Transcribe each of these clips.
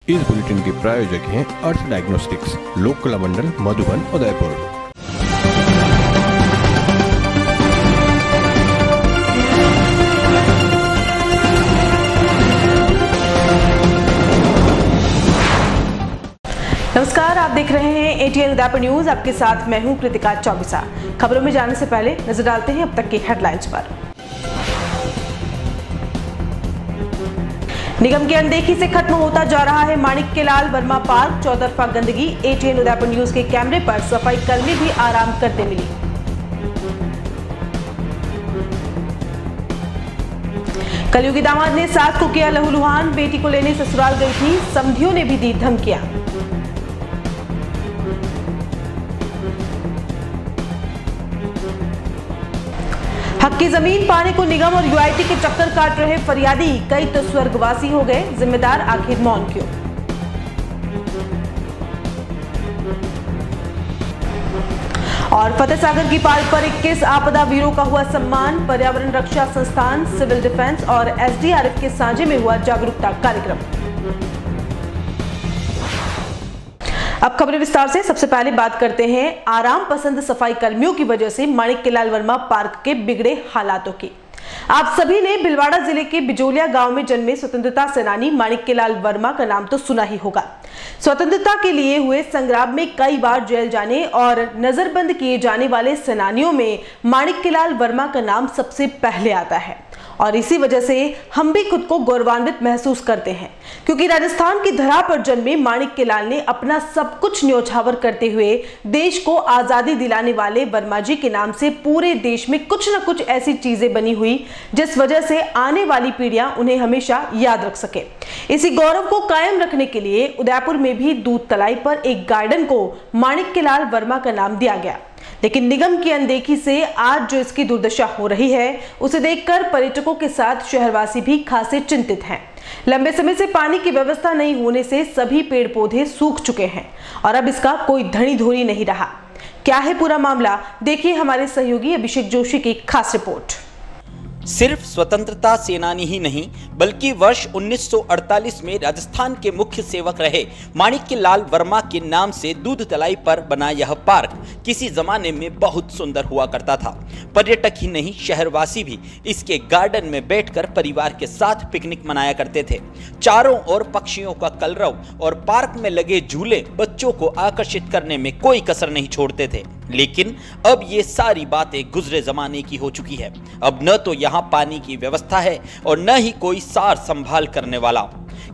इस बुलेटिन के प्रायोजक हैं अर्थ डायग्नोस्टिक्स, लोक कला मंडल, मधुबन, उदयपुर। नमस्कार, आप देख रहे हैं एटीएन उदयपुर न्यूज। आपके साथ मैं हूं कृतिका चौबीसा। खबरों में जाने से पहले नजर डालते हैं अब तक की हेडलाइंस पर। निगम की अनदेखी से खत्म होता जा रहा है माणिक्यलाल वर्मा पार्क, चौतरफा गंदगी। एटीएन उदयपुर न्यूज के कैमरे पर सफाई कर्मी भी आराम करते मिली। कलयुगी दामाद ने सास को किया लहूलुहान, बेटी को लेने ससुराल गई थी, समधियों ने भी दी धमकियां। हक की जमीन पाने को निगम और यूआईटी के चक्कर काट रहे फरियादी, कई तो स्वर्गवासी हो गए, जिम्मेदार आखिर मौन क्यों? और फतेह सागर की पाल पर 21 आपदा वीरों का हुआ सम्मान, पर्यावरण रक्षा संस्थान, सिविल डिफेंस और एसडीआरएफ के साझे में हुआ जागरूकता कार्यक्रम। अब खबरें विस्तार से। सबसे पहले बात करते हैं आराम पसंद सफाई कर्मियों की वजह से माणिक्यलाल वर्मा पार्क के बिगड़े हालातों की। आप सभी ने भिलवाड़ा जिले के बिजोलिया गांव में जन्मे स्वतंत्रता सेनानी माणिक्यलाल वर्मा का नाम तो सुना ही होगा। स्वतंत्रता के लिए हुए संग्राम में कई बार जेल जाने और नजरबंद किए जाने वाले सेनानियों में माणिक्यलाल वर्मा का नाम सबसे पहले आता है और इसी वजह से हम भी खुद को गौरवान्वित महसूस करते हैं, क्योंकि राजस्थान की धरा पर जन्मे माणिक्यलाल ने अपना सब कुछ न्योछावर करते हुए देश को आजादी दिलाने वाले वर्मा जी के नाम से पूरे देश में कुछ न कुछ ऐसी चीजें बनी हुई जिस वजह से आने वाली पीढ़ियां उन्हें हमेशा याद रख सके। इसी गौरव को कायम रखने के लिए उदयपुर में भी दूध तलाई पर एक गार्डन को माणिक्यलाल वर्मा का नाम दिया गया। लेकिन निगम की अनदेखी से आज जो इसकी दुर्दशा हो रही है, उसे देखकर पर्यटकों के साथ शहरवासी भी खासे चिंतित हैं। लंबे समय से पानी की व्यवस्था नहीं होने से सभी पेड़ पौधे सूख चुके हैं और अब इसका कोई धनी धोरी नहीं रहा। क्या है पूरा मामला, देखिए हमारे सहयोगी अभिषेक जोशी की खास रिपोर्ट। सिर्फ स्वतंत्रता सेनानी ही नहीं बल्कि वर्ष 1948 में राजस्थान के मुख्य सेवक रहे माणिक्यलाल वर्मा के नाम से दूध तलाई पर बना यह पार्क किसी जमाने में बहुत सुंदर हुआ करता था। पर्यटक ही नहीं, शहरवासी भी इसके गार्डन में बैठकर परिवार के साथ पिकनिक मनाया करते थे। चारों ओर पक्षियों का कलरव और पार्क में लगे झूले बच्चों को आकर्षित करने में कोई कसर नहीं छोड़ते थे। लेकिन अब ये सारी बातें गुजरे जमाने की हो चुकी है। अब न तो यहाँ पानी की व्यवस्था है और न ही कोई सार संभाल करने वाला।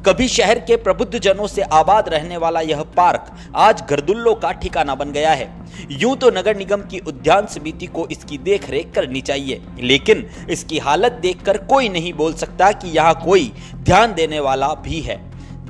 कभी शहर के प्रबुद्ध जनों से आबाद रहने वाला यह पार्क आज गर्दुल्लों का ठिकाना बन गया है। यूं तो नगर निगम की उद्यान समिति को इसकी देखरेख करनी चाहिए, लेकिन इसकी हालत देखकर कोई नहीं बोल सकता कि यहाँ कोई ध्यान देने वाला भी है।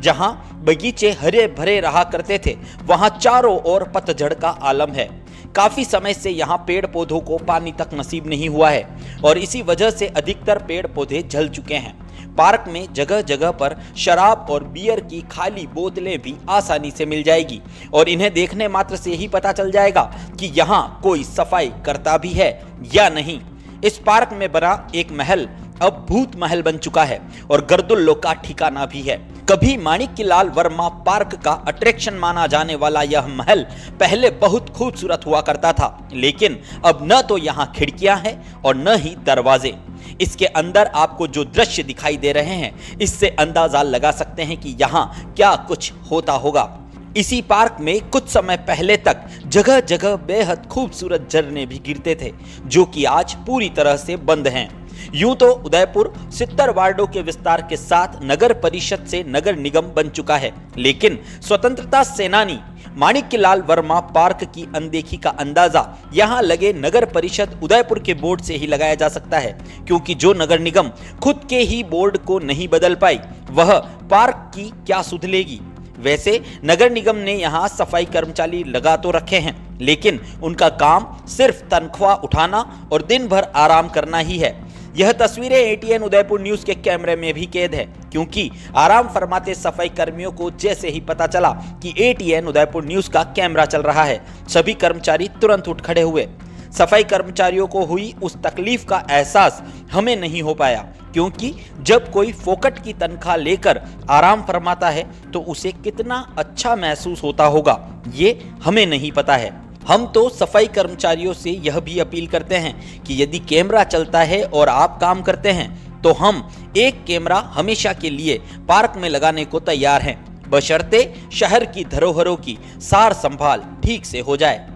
जहां बगीचे हरे भरे रहा करते थे, वहां चारों ओर पतझड़ का आलम है। काफी समय से यहाँ पेड़ पौधों को पानी तक नसीब नहीं हुआ है और इसी वजह से अधिकतर पेड़ पौधे जल चुके हैं। पार्क में जगह जगह पर शराब और बियर की खाली बोतलें भी आसानी से मिल जाएगी और इन्हें देखने मात्र से ही पता चल जाएगा कि यहाँ कोई सफाई करता भी है या नहीं। इस पार्क में बना एक महल अब भूत महल बन चुका है और गर्दुल्लों का ठिकाना भी है। कभी माणिक्यलाल वर्मा पार्क का अट्रैक्शन माना जाने वाला यह महल पहले बहुत खूबसूरत हुआ करता था, लेकिन अब न तो यहाँ खिड़कियां हैं और न ही दरवाजे। इसके अंदर आपको जो दृश्य दिखाई दे रहे हैं, इससे अंदाजा लगा सकते हैं कि यहाँ क्या कुछ होता होगा। इसी पार्क में कुछ समय पहले तक जगह जगह बेहद खूबसूरत झरने भी गिरते थे, जो कि आज पूरी तरह से बंद हैं। यूं तो उदयपुर 70 वार्डों के विस्तार के साथ नगर परिषद से नगर निगम बन चुका है, लेकिन स्वतंत्रता सेनानी माणिक्यलाल वर्मा पार्क की अनदेखी का अंदाजा यहां लगे नगर परिषद उदयपुर के बोर्ड से ही लगाया जा सकता है, क्योंकि जो नगर निगम खुद के ही बोर्ड को नहीं बदल पाई, वह पार्क की क्या सुध लेगी। वैसे नगर निगम ने यहाँ सफाई कर्मचारी लगा तो रखे हैं, लेकिन उनका काम सिर्फ तनख्वाह उठाना और दिन भर आराम करना ही है। यह तस्वीरें एटीएन उदयपुर न्यूज के कैमरे में भी कैद है, क्योंकि आराम फरमाते सफाई कर्मियों को जैसे ही पता चला कि एटीएन उदयपुर न्यूज का कैमरा चल रहा है, सभी कर्मचारी तुरंत उठ खड़े हुए। सफाई कर्मचारियों को हुई उस तकलीफ का एहसास हमें नहीं हो पाया, क्योंकि जब कोई फोकट की तनख्वाह लेकर आराम फरमाता है तो उसे कितना अच्छा महसूस होता होगा ये हमें नहीं पता है। हम तो सफाई कर्मचारियों से यह भी अपील करते हैं कि यदि कैमरा चलता है और आप काम करते हैं तो हम एक कैमरा हमेशा के लिए पार्क में लगाने को तैयार हैं, बशर्ते शहर की धरोहरों की सार संभाल ठीक से हो जाए।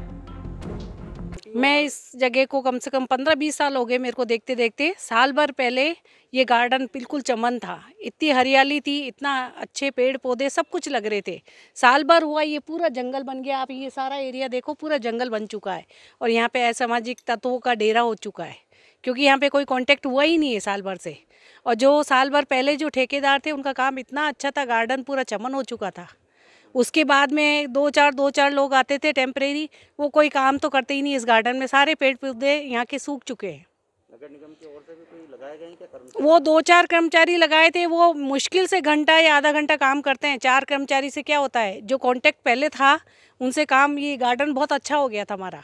मैं इस जगह को कम से कम 15-20 साल हो गए मेरे को देखते देखते। साल भर पहले ये गार्डन बिल्कुल चमन था, इतनी हरियाली थी, इतना अच्छे पेड़ पौधे सब कुछ लग रहे थे। साल भर हुआ ये पूरा जंगल बन गया। आप ये सारा एरिया देखो, पूरा जंगल बन चुका है और यहाँ पे असामाजिक तत्वों का डेरा हो चुका है, क्योंकि यहाँ पे कोई कांटेक्ट हुआ ही नहीं है साल भर से। और जो साल भर पहले जो ठेकेदार थे उनका काम इतना अच्छा था, गार्डन पूरा चमन हो चुका था। उसके बाद में दो चार लोग आते थे टेम्परेरी, वो कोई काम तो करते ही नहीं इस गार्डन में। सारे पेड़ पौधे यहाँ के सूख चुके हैं। नगर निगम की ओर से भी कोई लगाए गए हैं क्या कर्मचारी? वो 2-4 कर्मचारी लगाए थे, वो मुश्किल से घंटा या आधा घंटा काम करते हैं। 4 कर्मचारी से क्या होता है, जो कॉन्टेक्ट पहले था उनसे काम, ये गार्डन बहुत अच्छा हो गया था हमारा।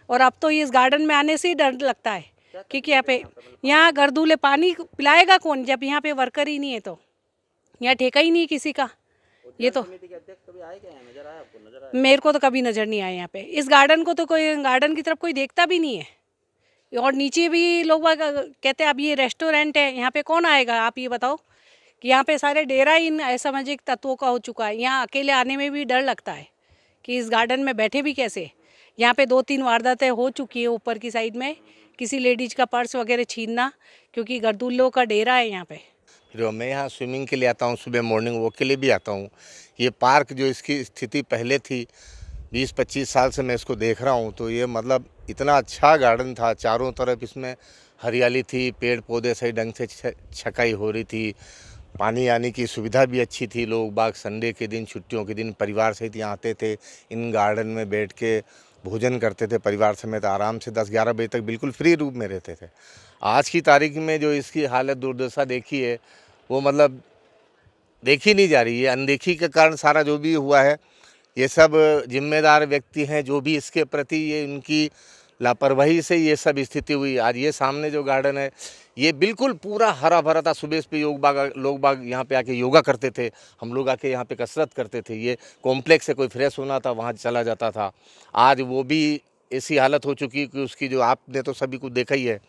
और अब तो इस गार्डन में आने से ही डर लगता है, क्योंकि यहाँ गर्दूले पानी पिलाएगा कौन जब यहाँ पे वर्कर ही नहीं है, तो यहाँ ठेका ही नहीं है किसी का। ये तो मेरे को तो कभी नज़र नहीं आया यहाँ पे। इस गार्डन को तो कोई, गार्डन की तरफ कोई देखता भी नहीं है। और नीचे भी लोग कहते हैं अब ये रेस्टोरेंट है, यहाँ पे कौन आएगा? आप ये बताओ कि यहाँ पे सारे डेरा इन असामाजिक तत्वों का हो चुका है। यहाँ अकेले आने में भी डर लगता है कि इस गार्डन में बैठे भी कैसे। यहाँ पे 2-3 वारदातें हो चुकी है ऊपर की साइड में, किसी लेडीज का पर्स वगैरह छीनना, क्योंकि गर्दुल्लों का डेरा है यहाँ पे। फिर मैं यहाँ स्विमिंग के लिए आता हूँ, सुबह मॉर्निंग वॉक के लिए भी आता हूँ। ये पार्क जो इसकी स्थिति पहले थी, 20-25 साल से मैं इसको देख रहा हूँ, तो ये मतलब इतना अच्छा गार्डन था। चारों तरफ इसमें हरियाली थी, पेड़ पौधे सही ढंग से छकाई हो रही थी, पानी आने की सुविधा भी अच्छी थी। लोग बाग संडे के दिन, छुट्टियों के दिन परिवार सहित यहाँ आते थे, इन गार्डन में बैठ के भोजन करते थे परिवार समेत, आराम से 10-11 बजे तक बिल्कुल फ्री रूप में रहते थे। आज की तारीख में जो इसकी हालत दुर्दशा देखी है, वो मतलब देखी नहीं जा रही है। अनदेखी के कारण सारा जो भी हुआ है, ये सब जिम्मेदार व्यक्ति हैं जो भी इसके प्रति, ये उनकी लापरवाही से ये सब स्थिति हुई। आज ये सामने जो गार्डन है, ये बिल्कुल पूरा हरा भरा था। सुबह पे लोग बाग यहाँ पे आके योगा करते थे, हम लोग आके यहाँ पे कसरत करते थे। ये कॉम्प्लेक्स से कोई फ्रेश होना था वहाँ चला जाता था। आज वो भी ऐसी हालत हो चुकी कि उसकी, जो आपने तो सभी कुछ देखा ही है।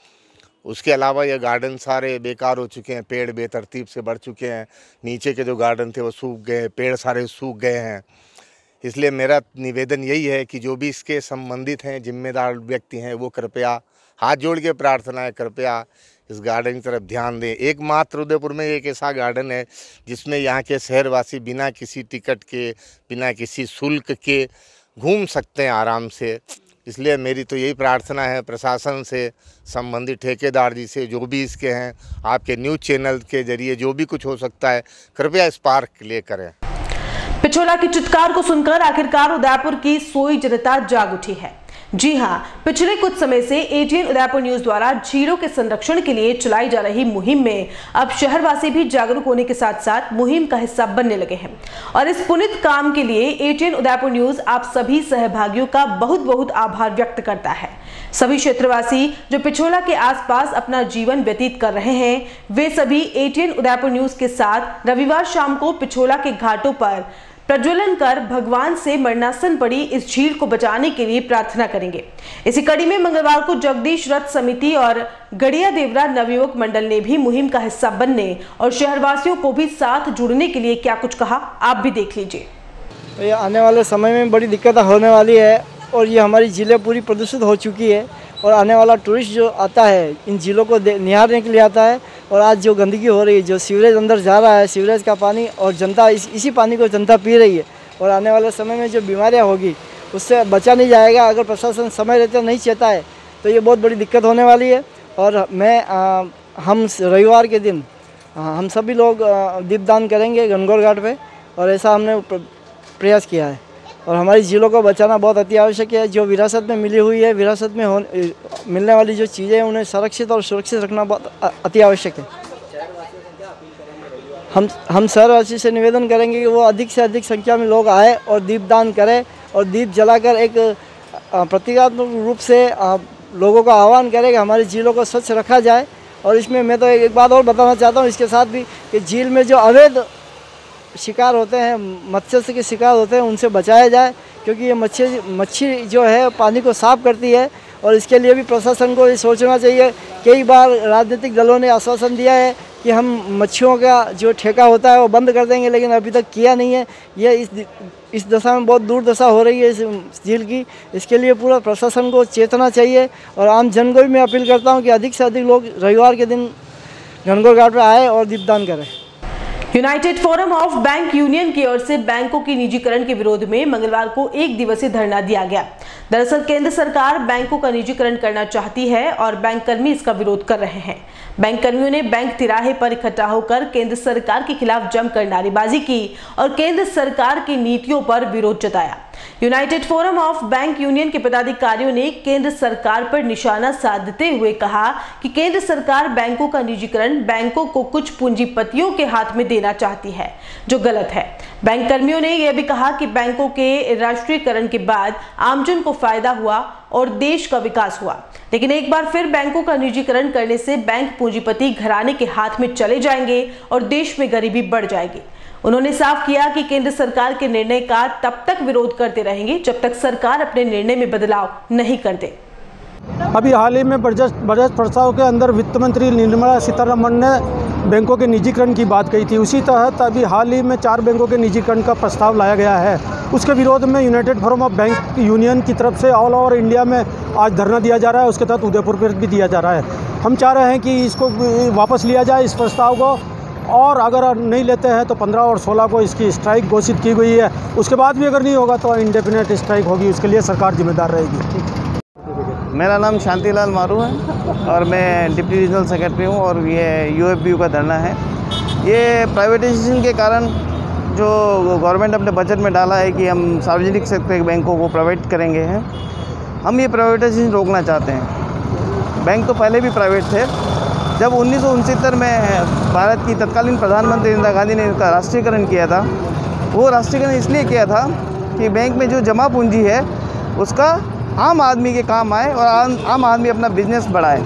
उसके अलावा ये गार्डन सारे बेकार हो चुके हैं, पेड़ बेतरतीब से बढ़ चुके हैं। नीचे के जो गार्डन थे वो सूख गए, पेड़ सारे सूख गए हैं। इसलिए मेरा निवेदन यही है कि जो भी इसके संबंधित हैं, जिम्मेदार व्यक्ति हैं, वो कृपया, हाथ जोड़ के प्रार्थना है, कृपया इस गार्डन की तरफ ध्यान दें। एकमात्र उदयपुर में एक ऐसा गार्डन है जिसमें यहाँ के शहरवासी बिना किसी टिकट के, बिना किसी शुल्क के घूम सकते हैं आराम से। इसलिए मेरी तो यही प्रार्थना है प्रशासन से, संबंधित ठेकेदार जी से, जो भी इसके हैं, आपके न्यूज़ चैनल के जरिए जो भी कुछ हो सकता है, कृपया इस पार्क के लिए करें। पिछोला की चित्कार को सुनकर आखिरकार उदयपुर की सोई जनता जाग उठी है। जी हां, पिछले कुछ समय से एटीएन उदयपुर न्यूज द्वारा झीलों के संरक्षण के लिए चलाई जा रही मुहिम में अब शहरवासी भी जागरूक होने के साथ साथ मुहिम का हिस्सा बनने लगे हैं। और इस पुनीत काम के लिए एटीएन उदयपुर न्यूज आप सभी सहभागियों का बहुत बहुत आभार व्यक्त करता है। सभी क्षेत्रवासी जो पिछोला के आसपास अपना जीवन व्यतीत कर रहे हैं, वे सभी एटीएन उदयपुर न्यूज के साथ रविवार शाम को पिछोला के घाटों पर प्रज्वलन कर भगवान से मरणासन पड़ी इस झील को बचाने के लिए प्रार्थना करेंगे। इसी कड़ी में मंगलवार को जगदीश रथ समिति और गड़िया देवरा नवयुवक मंडल ने भी मुहिम का हिस्सा बनने और शहरवासियों को भी साथ जुड़ने के लिए क्या कुछ कहा, आप भी देख लीजिए। आने वाले समय में बड़ी दिक्कत होने वाली है और ये हमारी झीलें पूरी प्रदूषित हो चुकी है और आने वाला टूरिस्ट जो आता है इन झीलों को निहारने के लिए आता है। और आज जो गंदगी हो रही है, जो सीवरेज अंदर जा रहा है, सीवरेज का पानी, और जनता इसी पानी को जनता पी रही है। और आने वाले समय में जो बीमारियां होगी उससे बचा नहीं जाएगा अगर प्रशासन समय रहते नहीं चेता है, तो ये बहुत बड़ी दिक्कत होने वाली है। और हम रविवार के दिन हम सभी लोग दीपदान करेंगे गणगौर घाट पे, और ऐसा हमने प्रयास किया है। और हमारी झीलों को बचाना बहुत अति आवश्यक है। जो विरासत में मिली हुई है, विरासत में मिलने वाली जो चीज़ें हैं, उन्हें संरक्षित और सुरक्षित रखना बहुत अति आवश्यक है। हम शहरवासी से निवेदन करेंगे कि वो अधिक से अधिक संख्या में लोग आए और दीपदान करें और दीप जलाकर एक प्रतीकात्मक रूप से लोगों का आह्वान करें कि हमारी झीलों को स्वच्छ रखा जाए और इसमें मैं तो एक बात और बताना चाहता हूँ इसके साथ भी कि झील में जो अवैध शिकार होते हैं, मत्स्य के शिकार होते हैं, उनसे बचाया जाए, क्योंकि ये मच्छी जो है पानी को साफ करती है। और इसके लिए भी प्रशासन को ये सोचना चाहिए। कई बार राजनीतिक दलों ने आश्वासन दिया है कि हम मच्छियों का जो ठेका होता है वो बंद कर देंगे, लेकिन अभी तक किया नहीं है। ये इस दशा में बहुत दुर्दशा हो रही है इस झील की। इसके लिए पूरा प्रशासन को चेतना चाहिए और आम जन को भी मैं अपील करता हूँ कि अधिक से अधिक लोग रविवार के दिन घनघोर घाट पर आए और दीपदान करें। United forum of bank union की ओर से बैंकों की निजीकरण के विरोध में मंगलवार को 1 दिवसीय धरना दिया गया। दरअसल केंद्र सरकार बैंकों का निजीकरण करना चाहती है और बैंक कर्मी इसका विरोध कर रहे हैं। बैंक कर्मियों ने बैंक तिराहे पर इकट्ठा होकर केंद्र सरकार के खिलाफ जमकर नारेबाजी की और केंद्र सरकार की नीतियों पर विरोध जताया। United forum of bank union के पदाधिकारियों ने केंद्र सरकार पर निशाना साधते हुए कहा कि केंद्र सरकार बैंकों का निजीकरण बैंकों को कुछ पूंजीपतियों के हाथ में देना चाहती है, जो गलत है। बैंक कर्मियों ने यह भी कहा कि बैंकों के राष्ट्रीयकरण के बाद आमजन को फायदा हुआ और देश का विकास हुआ, लेकिन एक बार फिर बैंकों का निजीकरण करने से बैंक पूंजीपति घराने के हाथ में चले जाएंगे और देश में गरीबी बढ़ जाएगी। उन्होंने साफ किया कि केंद्र सरकार के निर्णय का तब तक विरोध करते रहेंगे जब तक सरकार अपने निर्णय में बदलाव नहीं करते। अभी हाल ही में बजट प्रस्ताव के अंदर वित्त मंत्री निर्मला सीतारमण ने बैंकों के निजीकरण की बात कही थी। उसी तहत अभी हाल ही में 4 बैंकों के निजीकरण का प्रस्ताव लाया गया है। उसके विरोध में United forum of bank union की तरफ से ऑल ओवर इंडिया में आज धरना दिया जा रहा है। उसके तहत उदयपुर पर भी दिया जा रहा है। हम चाह रहे हैं कि इसको वापस लिया जाए, इस प्रस्ताव को, और अगर नहीं लेते हैं तो 15 और 16 को इसकी स्ट्राइक घोषित की गई है। उसके बाद भी अगर नहीं होगा तो इंडेफिनिट स्ट्राइक होगी। उसके लिए सरकार जिम्मेदार रहेगी। मेरा नाम शांतिलाल मारू है और मैं डिप्टी रीजनल सेक्रेटरी हूँ और ये यूएफबीयू का धरना है। ये प्राइवेटाइजेशन के कारण जो गवर्नमेंट अपने बजट में डाला है कि हम सार्वजनिक सेक्टर के बैंकों को प्राइवेट करेंगे हैं, हम ये प्राइवेटाइजेशन रोकना चाहते हैं। बैंक तो पहले भी प्राइवेट थे। जब 1969 में भारत की तत्कालीन प्रधानमंत्री इंदिरा गांधी ने इनका राष्ट्रीयकरण किया था, वो राष्ट्रीयकरण इसलिए किया था कि बैंक में जो जमा पूंजी है उसका आम आदमी के काम आए और आम आदमी अपना बिजनेस बढ़ाए।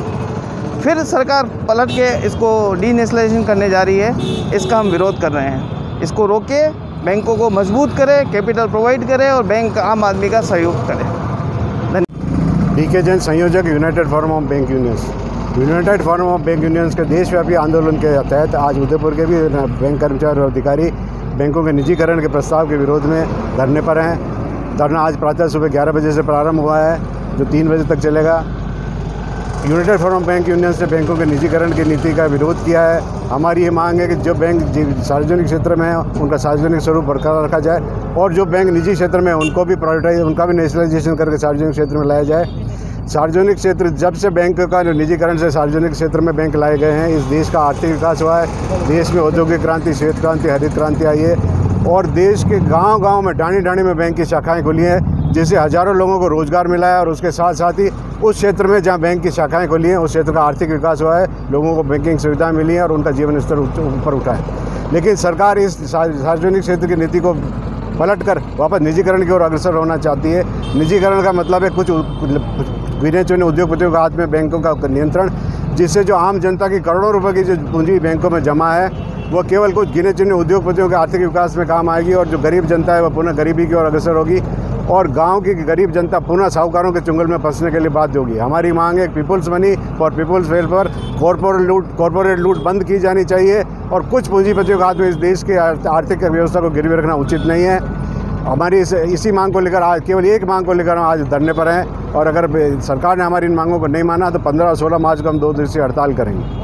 फिर सरकार पलट के इसको डीनेशनलाइजेशन करने जा रही है। इसका हम विरोध कर रहे हैं। इसको रोके, बैंकों को मजबूत करे, कैपिटल प्रोवाइड करे और बैंक आम आदमी का सहयोग करे। डीके जैन, संयोजक, United forum of bank unions. United forum of bank unions के देशव्यापी आंदोलन के तहत आज उदयपुर के भी बैंक कर्मचारी और अधिकारी बैंकों के निजीकरण के प्रस्ताव के विरोध में धरने पर हैं। धरना आज प्रातः सुबह 11 बजे से प्रारंभ हुआ है, जो 3 बजे तक चलेगा। United forum of bank unions ने बैंकों के निजीकरण की नीति का विरोध किया है। हमारी ये मांग है कि जो बैंक सार्वजनिक क्षेत्र में है उनका सार्वजनिक स्वरूप बरकरार रखा जाए और जो बैंक निजी क्षेत्र में उनको भी प्राइवेटाइज, उनका भी नेशनलाइजेशन करके सार्वजनिक क्षेत्र में लाया जाए। सार्वजनिक क्षेत्र, जब से बैंक का निजीकरण से सार्वजनिक क्षेत्र में बैंक लाए गए हैं, इस देश का आर्थिक विकास हुआ है। देश में औद्योगिक क्रांति, श्वेत क्रांति, हरित क्रांति आई है और देश के गांव-गांव में, डाणी-डाणी में बैंक की शाखाएं खुली हैं, जिससे हज़ारों लोगों को रोजगार मिला है। और उसके साथ साथ ही उस क्षेत्र में जहां बैंक की शाखाएं खुली हैं, उस क्षेत्र का आर्थिक विकास हुआ है, लोगों को बैंकिंग सुविधाएं मिली हैं और उनका जीवन स्तर ऊपर उठा है। लेकिन सरकार इस सार्वजनिक क्षेत्र की नीति को पलटकर वापस निजीकरण की ओर अग्रसर होना चाहती है। निजीकरण का मतलब है कुछ गिने चुने उद्योगपतियों के हाथ में बैंकों का नियंत्रण, जिससे जो आम जनता की करोड़ों रुपए की जो पूंजी बैंकों में जमा है वो केवल कुछ गिने चुने उद्योगपतियों के आर्थिक विकास में काम आएगी और जो गरीब जनता है वह पुनः गरीबी की ओर अग्रसर होगी और गांव की गरीब जनता पुनः साहूकारों के चुंगल में फंसने के लिए बाध्य होगी। हमारी मांग है people's money for people's welfare, corporate लूट बंद की जानी चाहिए और कुछ पूंजीपतियों के हाथ में इस देश के आर्थिक व्यवस्था को गिरवी रखना उचित नहीं है। हमारी इसी मांग को लेकर आज, केवल एक मांग को लेकर हम आज धरने पर हैं और अगर सरकार ने हमारी इन मांगों को नहीं माना तो 15 और 16 मार्च को हम 2 दिवसीय हड़ताल करेंगे।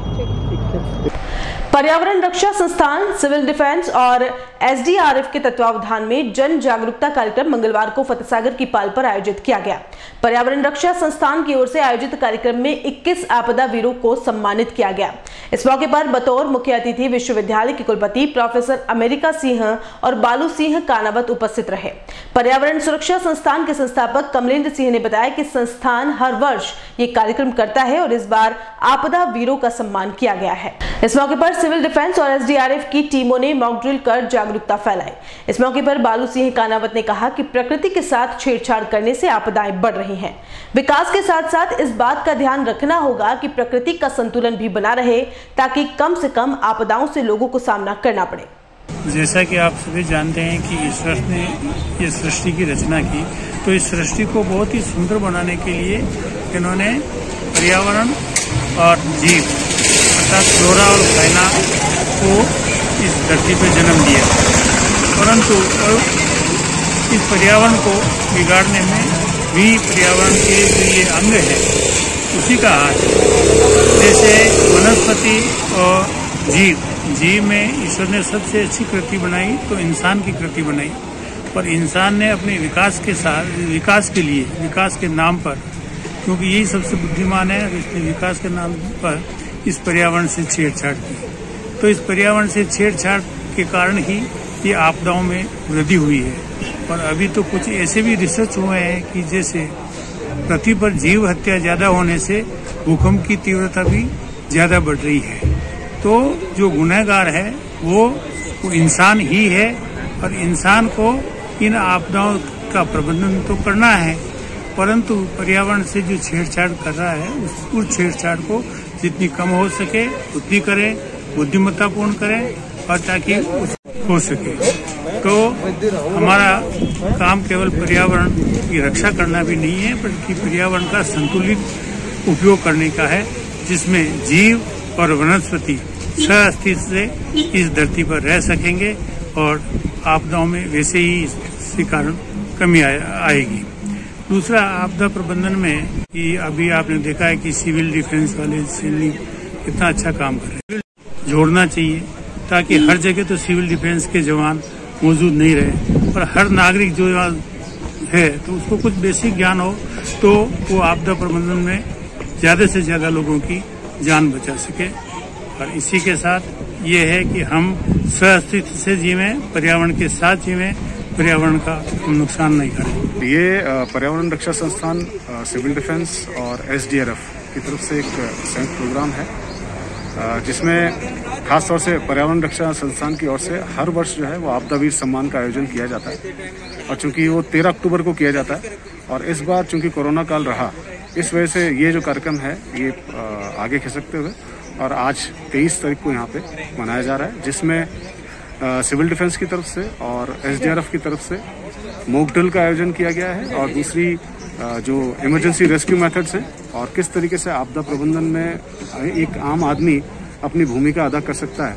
पर्यावरण रक्षा संस्थान, सिविल डिफेंस और एसडीआरएफ के तत्वावधान में जन जागरूकता कार्यक्रम मंगलवार को फतेहसागर की पाल पर आयोजित किया गया। पर्यावरण रक्षा संस्थान की ओर से आयोजित कार्यक्रम में 21 आपदा वीरों को सम्मानित किया गया। इस मौके पर बतौर मुख्य अतिथि विश्वविद्यालय के कुलपति प्रोफेसर अमेरिका सिंह और बालू सिंह कानावत उपस्थित रहे। पर्यावरण सुरक्षा संस्थान के संस्थापक कमलेंद्र सिंह ने बताया कि संस्थान हर वर्ष ये कार्यक्रम करता है और इस बार आपदा वीरों का सम्मान किया गया है। इस मौके पर सिविल डिफेंस और एसडीआरएफ की टीमों ने मॉक ड्रिल कर जागरूकता फैलाई। इस मौके पर बालू सिंह कानावत ने कहा कि प्रकृति के साथ छेड़छाड़ करने से आपदाएं बढ़ रही हैं। विकास के साथ साथ इस बात का ध्यान रखना होगा कि प्रकृति का संतुलन भी बना रहे, ताकि कम से कम आपदाओं से लोगों को सामना करना पड़े। जैसा कि आप सभी जानते हैं कि ईश्वर ने इस सृष्टि की रचना की, तो इस सृष्टि को बहुत ही सुंदर बनाने के लिए इन्होंने पर्यावरण और जीव अर्थात फ्लोरा और फाइना को इस धरती पर जन्म दिया, परंतु इस पर्यावरण को बिगाड़ने में भी पर्यावरण के जो ये अंग है उसी का हाथ है। जैसे वनस्पति और जीव में ईश्वर ने सबसे अच्छी कृति बनाई तो इंसान की कृति बनाई, पर इंसान ने अपने विकास के लिए विकास के नाम पर, क्योंकि यही सबसे बुद्धिमान है, इसने विकास के नाम पर इस पर्यावरण से छेड़छाड़ की। तो इस पर्यावरण से छेड़छाड़ के कारण ही ये आपदाओं में वृद्धि हुई है। और अभी तो कुछ ऐसे भी रिसर्च हुए हैं कि जैसे पृथ्वी पर जीव हत्या ज्यादा होने से भूकंप की तीव्रता भी ज्यादा बढ़ रही है। तो जो गुनहगार है वो इंसान ही है, और इंसान को इन आपदाओं का प्रबंधन तो करना है, परंतु पर्यावरण से जो छेड़छाड़ कर रहा है उस छेड़छाड़ को जितनी कम हो सके उतनी करें, बुद्धिमत्तापूर्ण करें, और ताकि हो सके। तो हमारा काम केवल पर्यावरण की रक्षा करना भी नहीं है, बल्कि पर्यावरण का संतुलित उपयोग करने का है, जिसमें जीव और वनस्पति सह-अस्तित्व से इस धरती पर रह सकेंगे और आपदाओं में वैसे ही इसके कारण कमी आएगी। दूसरा, आपदा प्रबंधन में कि अभी आपने देखा है कि सिविल डिफेंस वाले कितना अच्छा काम कर रहे हैं। जोड़ना चाहिए ताकि हर जगह तो सिविल डिफेंस के जवान मौजूद नहीं रहे, और हर नागरिक जो है तो उसको कुछ बेसिक ज्ञान हो तो वो आपदा प्रबंधन में ज्यादा से ज्यादा लोगों की जान बचा सके। और इसी के साथ ये है कि हम सह-अस्तित्व से जीवें, पर्यावरण के साथ जीवें, पर्यावरण का नुकसान नहीं करें। ये पर्यावरण रक्षा संस्थान, सिविल डिफेंस और एसडीआरएफ की तरफ से एक संयुक्त प्रोग्राम है, जिसमें खास तौर से पर्यावरण रक्षा संस्थान की ओर से हर वर्ष जो है वो आपदा वीर सम्मान का आयोजन किया जाता है। और चूंकि वो 13 अक्टूबर को किया जाता है, और इस बार चूंकि कोरोना काल रहा, इस वजह से ये जो कार्यक्रम है ये आगे खिसकते हुए और आज 23 तारीख को यहाँ पे मनाया जा रहा है, जिसमें सिविल डिफेंस की तरफ से और एसडीआरएफ की तरफ से मॉक ड्रिल का आयोजन किया गया है, और दूसरी जो इमरजेंसी रेस्क्यू मेथड्स हैं और किस तरीके से आपदा प्रबंधन में एक आम आदमी अपनी भूमिका अदा कर सकता है,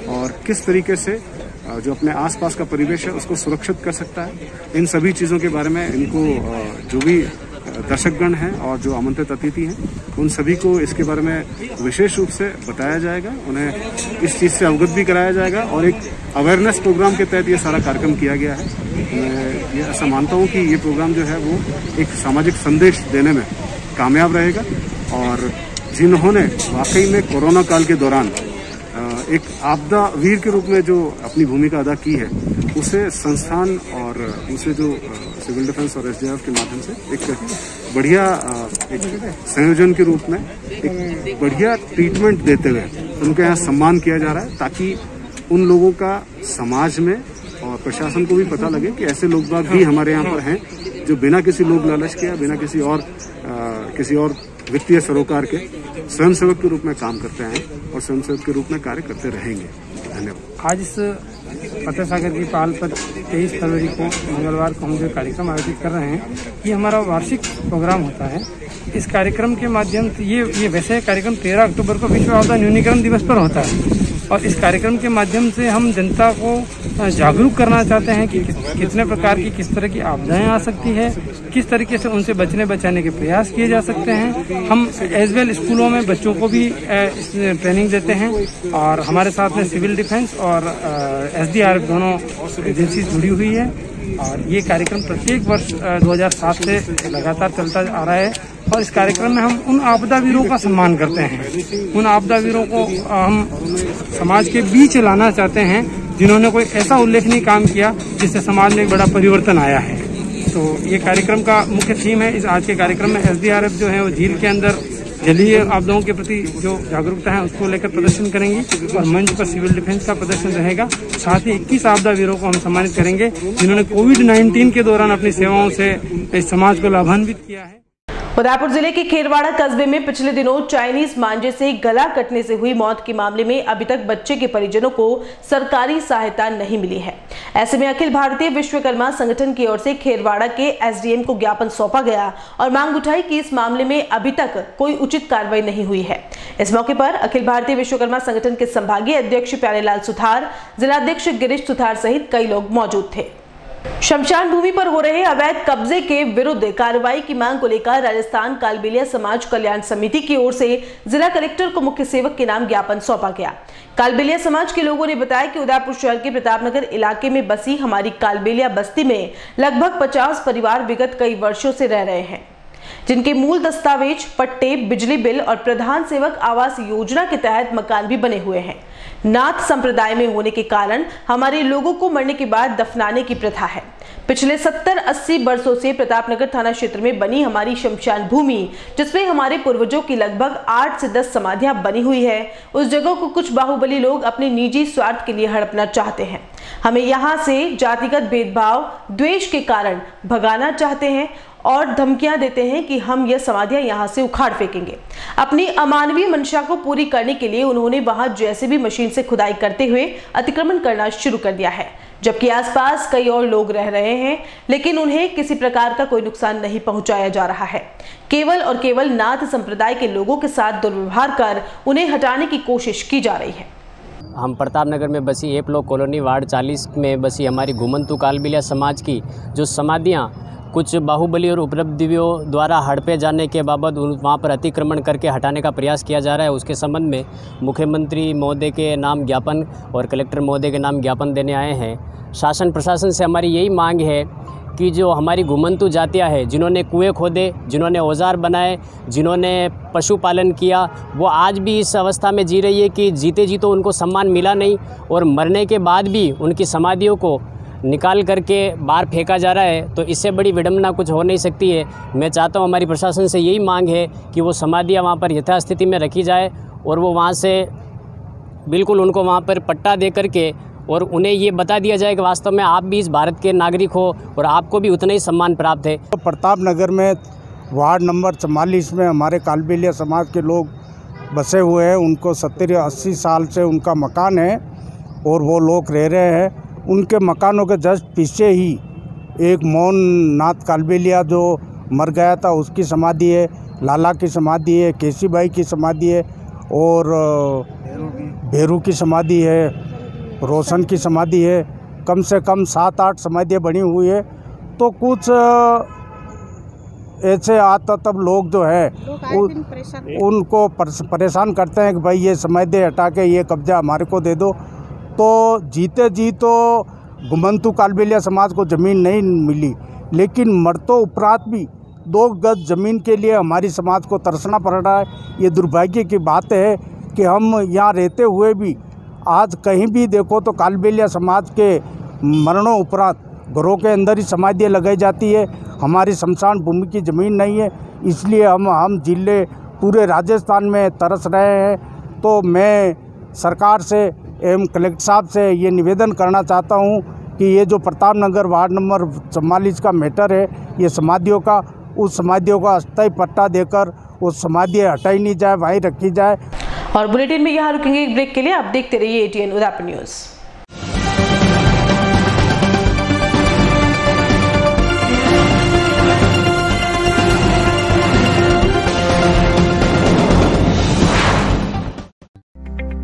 और किस तरीके से जो अपने आसपास का परिवेश है उसको सुरक्षित कर सकता है, इन सभी चीज़ों के बारे में इनको जो भी दर्शकगण हैं और जो आमंत्रित अतिथि हैं उन सभी को इसके बारे में विशेष रूप से बताया जाएगा, उन्हें इस चीज़ से अवगत भी कराया जाएगा, और एक अवेयरनेस प्रोग्राम के तहत ये सारा कार्यक्रम किया गया है। मैं ये ऐसा मानता हूँ कि ये प्रोग्राम जो है वो एक सामाजिक संदेश देने में कामयाब रहेगा, और जिन्होंने वाकई में कोरोना काल के दौरान एक आपदा वीर के रूप में जो अपनी भूमिका अदा की है, उसे संस्थान और उसे जो सिविल डिफेंस और एसडीआरएफ के माध्यम से एक बढ़िया एक संयोजन के रूप में एक बढ़िया ट्रीटमेंट देते हुए उनके यहाँ सम्मान किया जा रहा है, ताकि उन लोगों का समाज में और प्रशासन को भी पता लगे कि ऐसे लोग बाग भी हमारे यहाँ पर हैं जो बिना किसी लोभ लालच के, बिना किसी और वित्तीय सरोकार के स्वयंसेवक के रूप में काम करते हैं और स्वयंसेवक के रूप में कार्य करते रहेंगे। धन्यवाद। आज इस फतेह सागर की पहल पर 23 फरवरी को मंगलवार को हम जो कार्यक्रम आयोजित कर रहे हैं, ये हमारा वार्षिक प्रोग्राम होता है। इस कार्यक्रम के माध्यम से ये वैसे कार्यक्रम 13 अक्टूबर को विश्व आपदा न्यूनीकरण दिवस पर होता है, और इस कार्यक्रम के माध्यम से हम जनता को जागरूक करना चाहते हैं कि कितने प्रकार की किस तरह की आपदाएं आ सकती है, किस तरीके से उनसे बचाने के प्रयास किए जा सकते हैं। हम एज वेल स्कूलों में बच्चों को भी ट्रेनिंग देते हैं, और हमारे साथ में सिविल डिफेंस और एसडीआरएफ दोनों एजेंसी जुड़ी हुई है, और ये कार्यक्रम प्रत्येक वर्ष 2007 से लगातार चलता आ रहा है। और इस कार्यक्रम में हम उन आपदा वीरों का सम्मान करते हैं, उन आपदा वीरों को हम समाज के बीच लाना चाहते हैं जिन्होंने कोई ऐसा उल्लेखनीय काम किया जिससे समाज में एक बड़ा परिवर्तन आया है। तो ये कार्यक्रम का मुख्य थीम है। इस आज के कार्यक्रम में एसडीआरएफ जो है वो झील के अंदर जलीय आपदाओं के प्रति जो जागरूकता है उसको लेकर प्रदर्शन करेंगे और मंच पर सिविल डिफेंस का प्रदर्शन रहेगा। साथ ही 21 आपदा वीरों को हम सम्मानित करेंगे जिन्होंने कोविड-19 के दौरान अपनी सेवाओं से इस समाज को लाभान्वित किया है। उदयपुर जिले के खेरवाड़ा कस्बे में पिछले दिनों चाइनीज मांझे से गला कटने से हुई मौत के मामले में अभी तक बच्चे के परिजनों को सरकारी सहायता नहीं मिली है। ऐसे में अखिल भारतीय विश्वकर्मा संगठन की ओर से खेरवाड़ा के एसडीएम को ज्ञापन सौंपा गया और मांग उठाई कि इस मामले में अभी तक कोई उचित कार्रवाई नहीं हुई है। इस मौके पर अखिल भारतीय विश्वकर्मा संगठन के संभागीय अध्यक्ष प्यारेलाल सुथार, जिलाध्यक्ष गिरीश सुथार सहित कई लोग मौजूद थे। शमशान भूमि पर हो रहे अवैध कब्जे के विरुद्ध कार्रवाई की मांग को लेकर राजस्थान कालबेलिया समाज कल्याण समिति की ओर से जिला कलेक्टर को मुख्य सेवक के नाम ज्ञापन सौंपा गया। कालबेलिया समाज के लोगों ने बताया कि उदयपुर शहर के प्रतापनगर इलाके में बसी हमारी कालबेलिया बस्ती में लगभग 50 परिवार विगत कई वर्षों से रह रहे हैं, जिनके मूल दस्तावेज, पट्टे, बिजली बिल और प्रधान सेवक आवास योजना के तहत मकान भी बने हुए हैं। नाथ संप्रदाय में होने के कारण हमारे लोगों को मरने के बाद दफनाने की प्रथा है। पिछले 70-80 वर्षों से प्रतापनगर थाना क्षेत्र में बनी हमारी शमशान भूमि, जिसमें हमारे पूर्वजों की लगभग 8 से 10 समाधियां बनी हुई है, उस जगह को कुछ बाहुबली लोग अपने निजी स्वार्थ के लिए हड़पना चाहते हैं। हमें यहाँ से जातिगत भेदभाव, द्वेष के कारण भगाना चाहते हैं और धमकियां देते हैं कि हम यह समाधियां यहां से उखाड़ फेंकेंगे। अपनी अमानवीय मंशा को पूरी करने के लिए उन्होंने वहां जेसीबी मशीन से खुदाई करते हुए अतिक्रमण करना शुरू कर दिया है, जबकि आसपास कई और लोग रह रहे हैं, लेकिन उन्हें किसी प्रकार का कोई नुकसान नहीं पहुंचाया जा रहा है। केवल और केवल नाथ संप्रदाय के लोगों के साथ दुर्व्यवहार कर उन्हें हटाने की कोशिश की जा रही है। हम प्रतापनगर में बसी ए ब्लॉक कॉलोनी वार्ड 40 में बसी हमारी घुमंतु कालबेलिया समाज की जो समाधियाँ कुछ बाहुबली और उपद्रवियों द्वारा हड़पे जाने के बाबत वहाँ पर अतिक्रमण करके हटाने का प्रयास किया जा रहा है, उसके संबंध में मुख्यमंत्री महोदय के नाम ज्ञापन और कलेक्टर महोदय के नाम ज्ञापन देने आए हैं। शासन प्रशासन से हमारी यही मांग है कि जो हमारी घुमंतु जातियाँ हैं, जिन्होंने कुएं खोदे, जिन्होंने औजार बनाए, जिन्होंने पशुपालन किया, वो आज भी इस अवस्था में जी रही है कि जीते जी तो उनको सम्मान मिला नहीं और मरने के बाद भी उनकी समाधियों को निकाल करके बाहर फेंका जा रहा है। तो इससे बड़ी विडंबना कुछ हो नहीं सकती है। मैं चाहता हूँ, हमारी प्रशासन से यही मांग है कि वो समाधियाँ वहाँ पर यथास्थिति में रखी जाए और वो वहाँ से बिल्कुल उनको वहाँ पर पट्टा दे करके और उन्हें ये बता दिया जाए कि वास्तव में आप भी इस भारत के नागरिक हो और आपको भी उतना ही सम्मान प्राप्त है। तो प्रतापनगर में वार्ड नंबर 44 में हमारे कालबेलिया समाज के लोग बसे हुए हैं। उनको 70-80 साल से उनका मकान है और वो लोग रह रहे हैं। उनके मकानों के जस्ट पीछे ही एक मोहन नाथ कालबेलिया जो मर गया था उसकी समाधि है, लाला की समाधि है, केसीबाई की समाधि है और भेरू की समाधि है, रोशन की समाधि है। कम से कम 7-8 समाधियाँ बनी हुई है। तो कुछ ऐसे आता तब लोग जो है उनको परेशान करते हैं कि भाई ये समाधि हटा के ये कब्जा हमारे को दे दो। तो जीते जी तो घुमंतु कालबेलिया समाज को ज़मीन नहीं मिली, लेकिन मरतों उपरांत भी 2 गज ज़मीन के लिए हमारी समाज को तरसना पड़ रहा है। ये दुर्भाग्य की बात है कि हम यहाँ रहते हुए भी आज कहीं भी देखो तो कालबेलिया समाज के मरणों उपरांत घरों के अंदर ही समाधियाँ लगाई जाती है। हमारी शमशान भूमि की ज़मीन नहीं है, इसलिए हम जिले पूरे राजस्थान में तरस रहे हैं। तो मैं सरकार से एवं कलेक्टर साहब से ये निवेदन करना चाहता हूँ कि ये जो प्रतापनगर वार्ड नंबर 44 का मैटर है, ये समाधियों का, उस समाधियों का अस्थायी पट्टा देकर उस समाधियाँ हटाई नहीं जाए, वहीं रखी जाए। और बुलेटिन में यहाँ रुकेंगे एक ब्रेक के लिए। आप देखते रहिए ATN Udaipur news.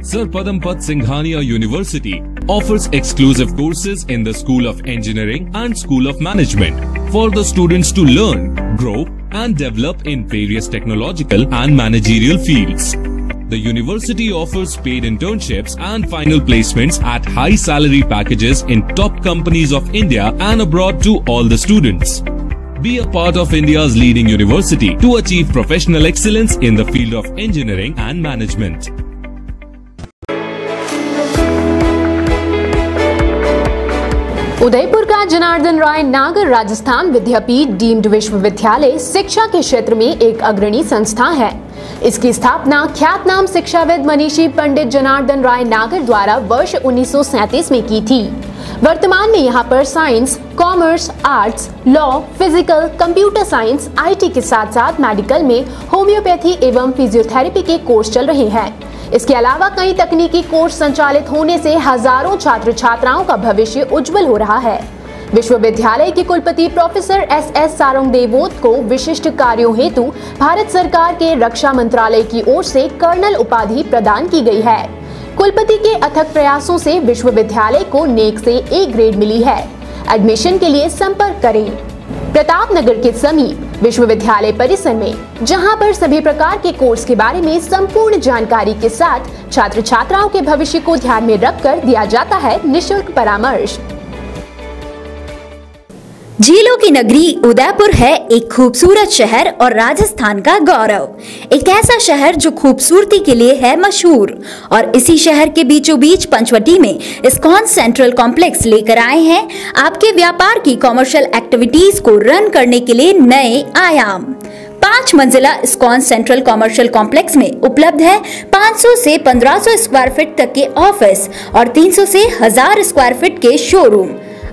Sir Padampat Singhania University offers exclusive courses in the School of Engineering and School of Management for the students to learn, grow and develop in various technological and managerial fields. The university offers paid internships and final placements at high salary packages in top companies of India and abroad to all the students. Be a part of India's leading university to achieve professional excellence in the field of engineering and management. Udaipur का जनार्दन राय नागर राजस्थान विद्यापीठ deemed विश्वविद्यालय शिक्षा के क्षेत्र में एक अग्रणी संस्था है। इसकी स्थापना ख्यातनाम शिक्षाविद मनीषी पंडित जनार्दन राय नागर द्वारा वर्ष 1937 में की थी। वर्तमान में यहाँ पर science, commerce, arts, law, physical, computer science, IT के साथ साथ मेडिकल में होम्योपैथी एवं फिजियोथेरेपी के कोर्स चल रहे हैं। इसके अलावा कई तकनीकी कोर्स संचालित होने से हजारों छात्र छात्राओं का भविष्य उज्जवल हो रहा है। विश्वविद्यालय के कुलपति प्रोफेसर एस सारंग देवोत को विशिष्ट कार्यों हेतु भारत सरकार के रक्षा मंत्रालय की ओर से कर्नल उपाधि प्रदान की गई है। कुलपति के अथक प्रयासों से विश्वविद्यालय को नेक से ए ग्रेड मिली है। एडमिशन के लिए संपर्क करें प्रतापनगर के समीप विश्वविद्यालय परिसर में, जहां पर सभी प्रकार के कोर्स के बारे में संपूर्ण जानकारी के साथ छात्र छात्राओं के भविष्य को ध्यान में रखकर दिया जाता है निःशुल्क परामर्श। झीलों की नगरी उदयपुर है एक खूबसूरत शहर और राजस्थान का गौरव। एक ऐसा शहर जो खूबसूरती के लिए है मशहूर, और इसी शहर के बीचों बीच पंचवटी में इस्कॉन सेंट्रल कॉम्प्लेक्स लेकर आए हैं आपके व्यापार की कॉमर्शियल एक्टिविटीज को रन करने के लिए नए आयाम। 5 मंजिला इस्कॉन सेंट्रल कॉमर्शियल कॉम्प्लेक्स में उपलब्ध है 500 से 1500 स्क्वायर फीट तक के ऑफिस और 300 से 1000 स्क्वायर फीट के शोरूम।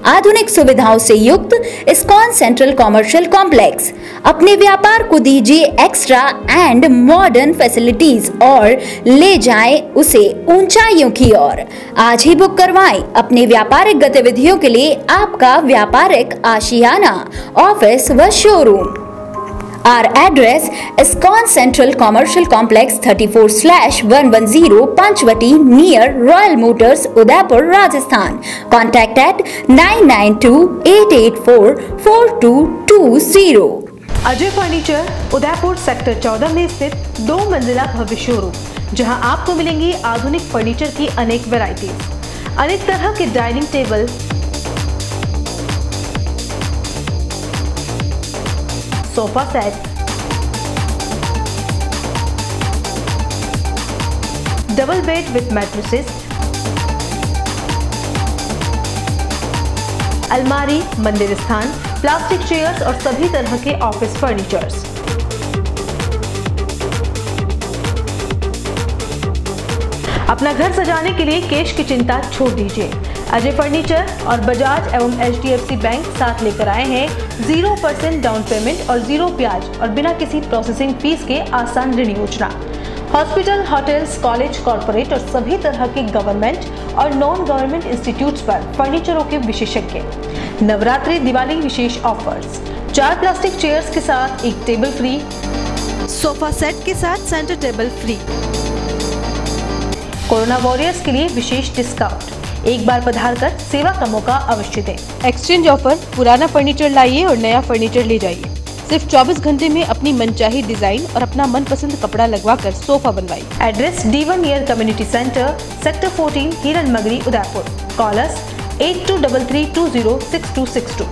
आधुनिक सुविधाओं से युक्त इस्कॉन सेंट्रल कॉमर्शियल कॉम्प्लेक्स अपने व्यापार को दीजिए एक्स्ट्रा एंड मॉडर्न फैसिलिटीज और ले जाएं उसे ऊंचाइयों की ओर। आज ही बुक करवाएं अपने व्यापारिक गतिविधियों के लिए आपका व्यापारिक आशियाना, ऑफिस व showroom. Our address ISKCON Central Commercial Complex 34/110 Panchvati near Royal Motors, Udaipur, Rajasthan. Contact at 992-884-4220. Ajay furniture Udaipur sector 14 में स्थित 2 मंजिला भव्य शोरूम, जहां आपको मिलेंगी आधुनिक फर्नीचर की अनेक वैरायटी, अनेक तरह के dining table, sofa set, double bed with mattresses, अलमारी, मंदिर स्थान, प्लास्टिक चेयर्स और सभी तरह के ऑफिस फर्नीचर्स। अपना घर सजाने के लिए कैश की चिंता छोड़ दीजिए। अजय फर्नीचर और बजाज एवं HDFC बैंक साथ लेकर आए हैं 0% डाउन पेमेंट और 0 ब्याज और बिना किसी प्रोसेसिंग फीस के आसान ऋण योजना। हॉस्पिटल, होटल्स, कॉलेज, कॉर्पोरेट और सभी तरह के गवर्नमेंट और नॉन गवर्नमेंट इंस्टीट्यूट्स पर फर्नीचरों के विशेषज्ञ। नवरात्रि, दिवाली विशेष ऑफर्स। 4 प्लास्टिक चेयर्स के साथ एक टेबल फ्री, सोफा सेट के साथ centre table free. Corona warriors के लिए विशेष डिस्काउंट। एक बार पधार कर सेवा का मौका अवश्य दें। एक्सचेंज ऑफर, पुराना फर्नीचर लाइए और नया फर्नीचर ले जाइए। सिर्फ 24 घंटे में अपनी मनचाही डिजाइन और अपना मनपसंद कपड़ा लगवाकर सोफा बनवाइए। Address D1 near community centre, sector 14, हिरन मगरी, उदयपुर। कॉलर्स 8233206262।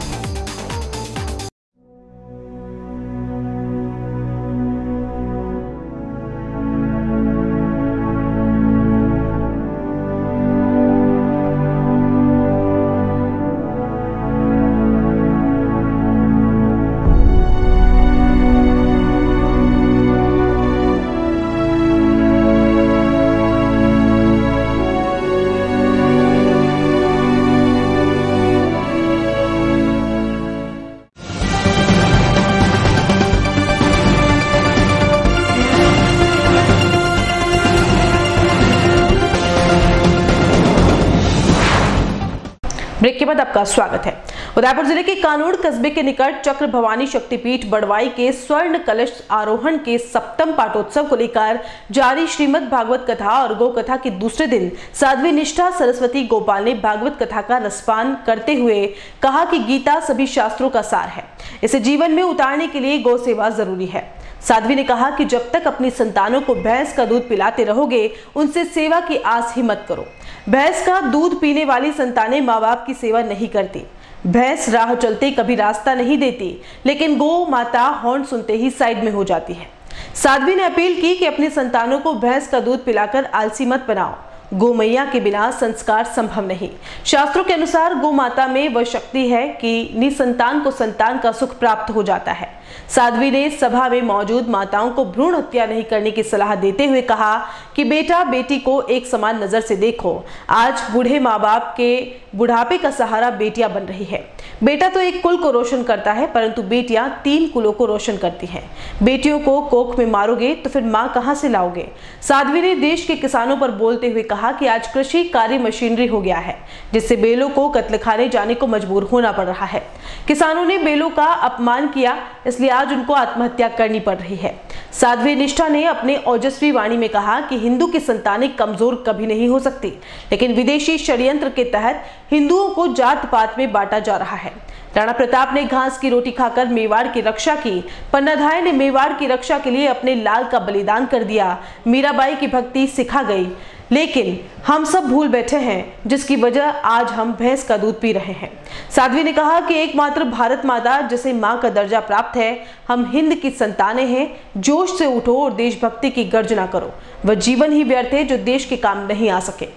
ब्रेक के बाद आपका स्वागत है। उदयपुर जिले के कानूड़ कस्बे के निकट चक्र भवानी शक्तिपीठ बड़वाई के स्वर्ण कलश आरोहण के 7वें पाटोत्सव को लेकर जारी श्रीमद् भागवत कथा और गौ कथा के दूसरे दिन साध्वी निष्ठा सरस्वती गोपाल ने भागवत कथा का रसपान करते हुए कहा कि गीता सभी शास्त्रों का सार है, इसे जीवन में उतारने के लिए गौ सेवा जरूरी है। साध्वी ने कहा कि जब तक अपनी संतानों को भैंस का दूध पिलाते रहोगे, उनसे सेवा की आस ही मत करो। भैंस का दूध पीने वाली संतानें माँ बाप की सेवा नहीं करती। भैंस राह चलते कभी रास्ता नहीं देती, लेकिन गौ माता हॉर्न सुनते ही साइड में हो जाती है। साध्वी ने अपील की कि अपनी संतानों को भैंस का दूध पिलाकर आलसी मत बनाओ। गौ मैया के बिना संस्कार संभव नहीं। शास्त्रों के अनुसार गौ माता में वह शक्ति है कि निसंतान को संतान का सुख प्राप्त हो जाता है। साध्वी ने सभा में मौजूद माताओं को भ्रूण हत्या नहीं करने की सलाह देते हुए कहा कि बेटा बेटी को एक समान नजर से देखो। आज बूढ़े माँ बाप के बुढ़ापे का सहारा बेटियां बन रही है। बेटा तो एक कुल को रोशन करता है, परंतु बेटियां 3 कुलों को रोशन करती हैं। बेटियों को कोख में मारोगे तो फिर मां कहां से लाओगे। साध्वी ने देश के किसानों पर बोलते हुए कहा कि आज कृषि कार्य मशीनरी हो गया है, जिससे बेलों को कत्लखाने जाने को मजबूर होना पड़ रहा है। किसानों ने बेलों का अपमान किया, इसलिए आज उनको आत्महत्या करनी पड़ रही है। साध्वी निष्ठा ने अपने ओजस्वी वाणी में कहा कि हिंदू की संतानें कमजोर कभी नहीं हो सकती, लेकिन विदेशी षड्यंत्र के तहत हिंदुओं को जात पात में बांटा जा रहा है। राणा प्रताप ने घास की रोटी खाकर मेवाड़ की रक्षा की। पन्नाधाय ने मेवाड़ की रक्षा के लिए अपने लाल का बलिदान कर दिया। मीराबाई की भक्ति सिखा गई, लेकिन हम सब भूल बैठे हैं, जिसकी वजह आज हम भैंस का दूध पी रहे हैं। साध्वी ने कहा कि एकमात्र भारत माता जिसे मां का दर्जा प्राप्त है, हम हिंद की संतानें हैं। जोश से उठो और देशभक्ति की गर्जना करो। वह जीवन ही व्यर्थ है जो देश के काम नहीं आ सके।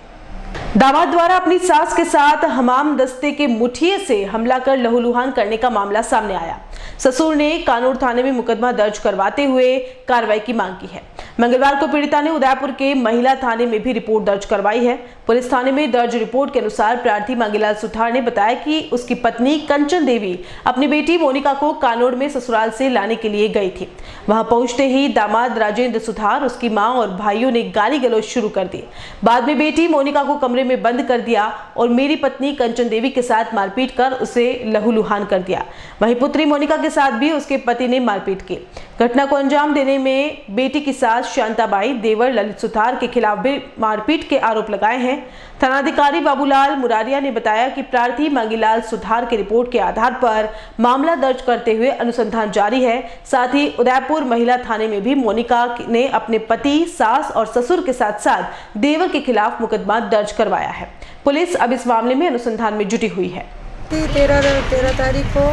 दामाद द्वारा अपनी सास के साथ हमाम दस्ते के मुठिए से हमला कर लहूलुहान करने का मामला सामने आया। ससुर ने कानूर थाने में मुकदमा दर्ज करवाते हुए कार्रवाई की मांग की है। मंगलवार को पीड़िता ने उदयपुर के महिला थाने में भी रिपोर्ट दर्ज करवाई है। पुलिस थाने में दर्ज रिपोर्ट के अनुसार प्रार्थी मांगीलाल सुथार ने बताया कि उसकी पत्नी कंचन देवी अपनी बेटी मोनिका को कानूर में ससुराल से लाने के लिए गई थी। वहां पहुंचते ही दामाद राजेंद्र सुथार, उसकी मां और भाइयों ने गाली गलौज शुरू कर दी। बाद में बेटी मोनिका को कमरे में बंद कर दिया और मेरी पत्नी कंचन देवी के साथ मारपीट कर उसे लहूलुहान कर दिया। वहीं पुत्री मोनिका के साथ भी उसके पति ने मारपीट की। घटना को अंजाम देने में बेटी की सास शांताबाई, देवर ललित सुथार के खिलाफ भी मारपीट के आरोप लगाए हैं। थानाधिकारी बाबूलाल मुरारिया ने बताया कि प्रार्थी मांगीलाल सुथार की रिपोर्ट के आधार पर मामला दर्ज करते हुए अनुसंधान जारी है। साथ ही उदयपुर महिला थाने में भी मोनिका ने अपने पति, सास और ससुर के साथ साथ देवर के खिलाफ मुकदमा दर्ज करवाया है। पुलिस अब इस मामले में अनुसंधान में जुटी हुई है। 13 तारीख को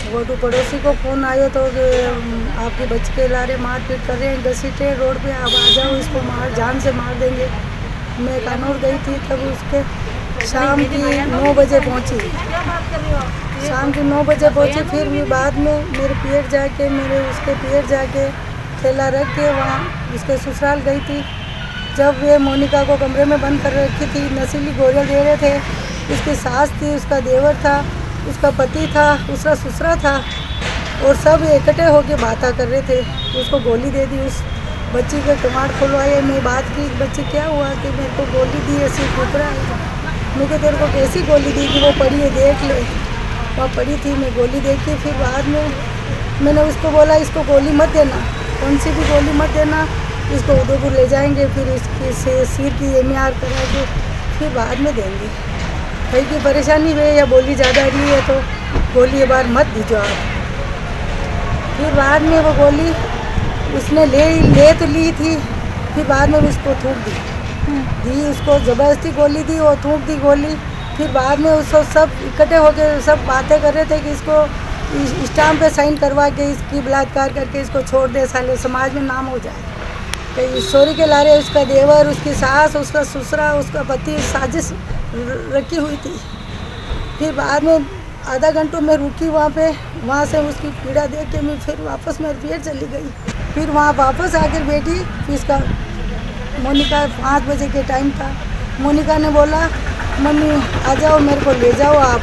वो तो पड़ोसी को फ़ोन आया तो आपके बच्चे के लारे मारपीट कर रहे हैं, घसीटे रोड पे, आप आ जाओ, इसको मार जान से मार देंगे। मैं कानूर गई थी, तब उसके शाम की 9 बजे पहुंची। शाम की 9 बजे पहुंची। फिर भी बाद में उसके पेट जाके थैला रख के वहाँ उसके ससुराल गई थी। जब वे मोनिका को कमरे में बंद कर रखी थी, नशीली गोलियाँ दे रहे थे। उसकी सास थी, उसका देवर था, उसका पति था, उसका ससुरा था, और सब इकट्ठे होके बातें कर रहे थे। उसको गोली दे दी। उस बच्ची के कमाड़ खुलवाए। मैं बात की, बच्ची क्या हुआ कि मेरे को गोली दी, ऐसी कुकरा है। मैं कहा तेरे को कैसी गोली दी कि वो पड़ी है, देख ले। वहाँ पड़ी थी, मैं गोली देखी। फिर बाद में मैंने उसको बोला इसको गोली मत देना, कौन सी भी गोली मत देना, इसको उदयपुर ले जाएंगे, फिर इसकी सिर की MR करा के फिर बाद में देंगे। कहीं की परेशानी हुई या बोली ज़्यादा रही है तो गोली बार मत दीजो आप। फिर बाद में वो गोली उसने ले तो ली थी, फिर बाद में उसको थूक दी। उसको ज़बरदस्ती गोली दी और थूक दी गोली। फिर बाद में उसको सब इकट्ठे होकर सब बातें कर रहे थे कि इसको स्टाम्प पे साइन करवा के इसकी बलात्कार करके इसको छोड़ दे, साले समाज में नाम हो जाए। तो चोरी के लारे उसका देवर, उसकी सास, उसका ससुरा, उसका पति साजिश रखी हुई थी। फिर बाद में आधा घंटों में रुकी वहाँ पे। वहाँ से उसकी पीड़ा देख के मैं फिर वापस मेरे पेट चली गई। फिर वहाँ वापस आकर बैठी। फिर इसका मोनिका 5 बजे के टाइम था। मोनिका ने बोला मम्मी आ जाओ, मेरे को ले जाओ आप,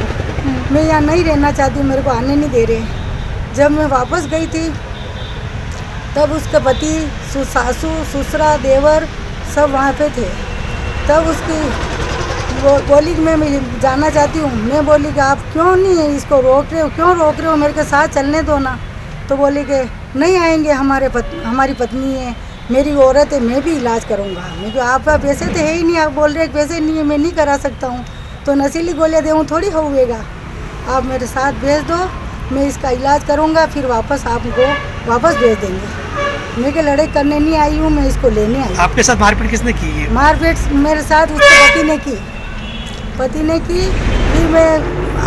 मैं यहाँ नहीं रहना चाहती, मेरे को आने नहीं दे रहे। जब मैं वापस गई थी तब उसका पति, सासू, ससुरा, देवर सब वहाँ पे थे। तब उसकी वो बोली कि मैं जाना चाहती हूँ। मैं बोली कि आप क्यों नहीं इसको रोक रहे हो, क्यों रोक रहे हो, मेरे के साथ चलने दो ना। तो बोली कि नहीं आएंगे, हमारी पत्नी है, मेरी औरत है, मैं भी इलाज करूँगा। मैं कि आप पैसे तो है ही नहीं, आप बोल रहे पैसे नहीं है, मैं नहीं करा सकता हूँ, तो नशीली गोलियाँ दूँ थोड़ी होगा। आप मेरे साथ भेज दो, मैं इसका इलाज करूँगा, फिर वापस आपको वापस भेज देंगे। मैं के लड़ाई करने नहीं आई हूँ, मैं इसको लेने आई। आपके साथ मारपीट किसने की है? मारपीट मेरे साथ उसके पति ने की। फिर मैं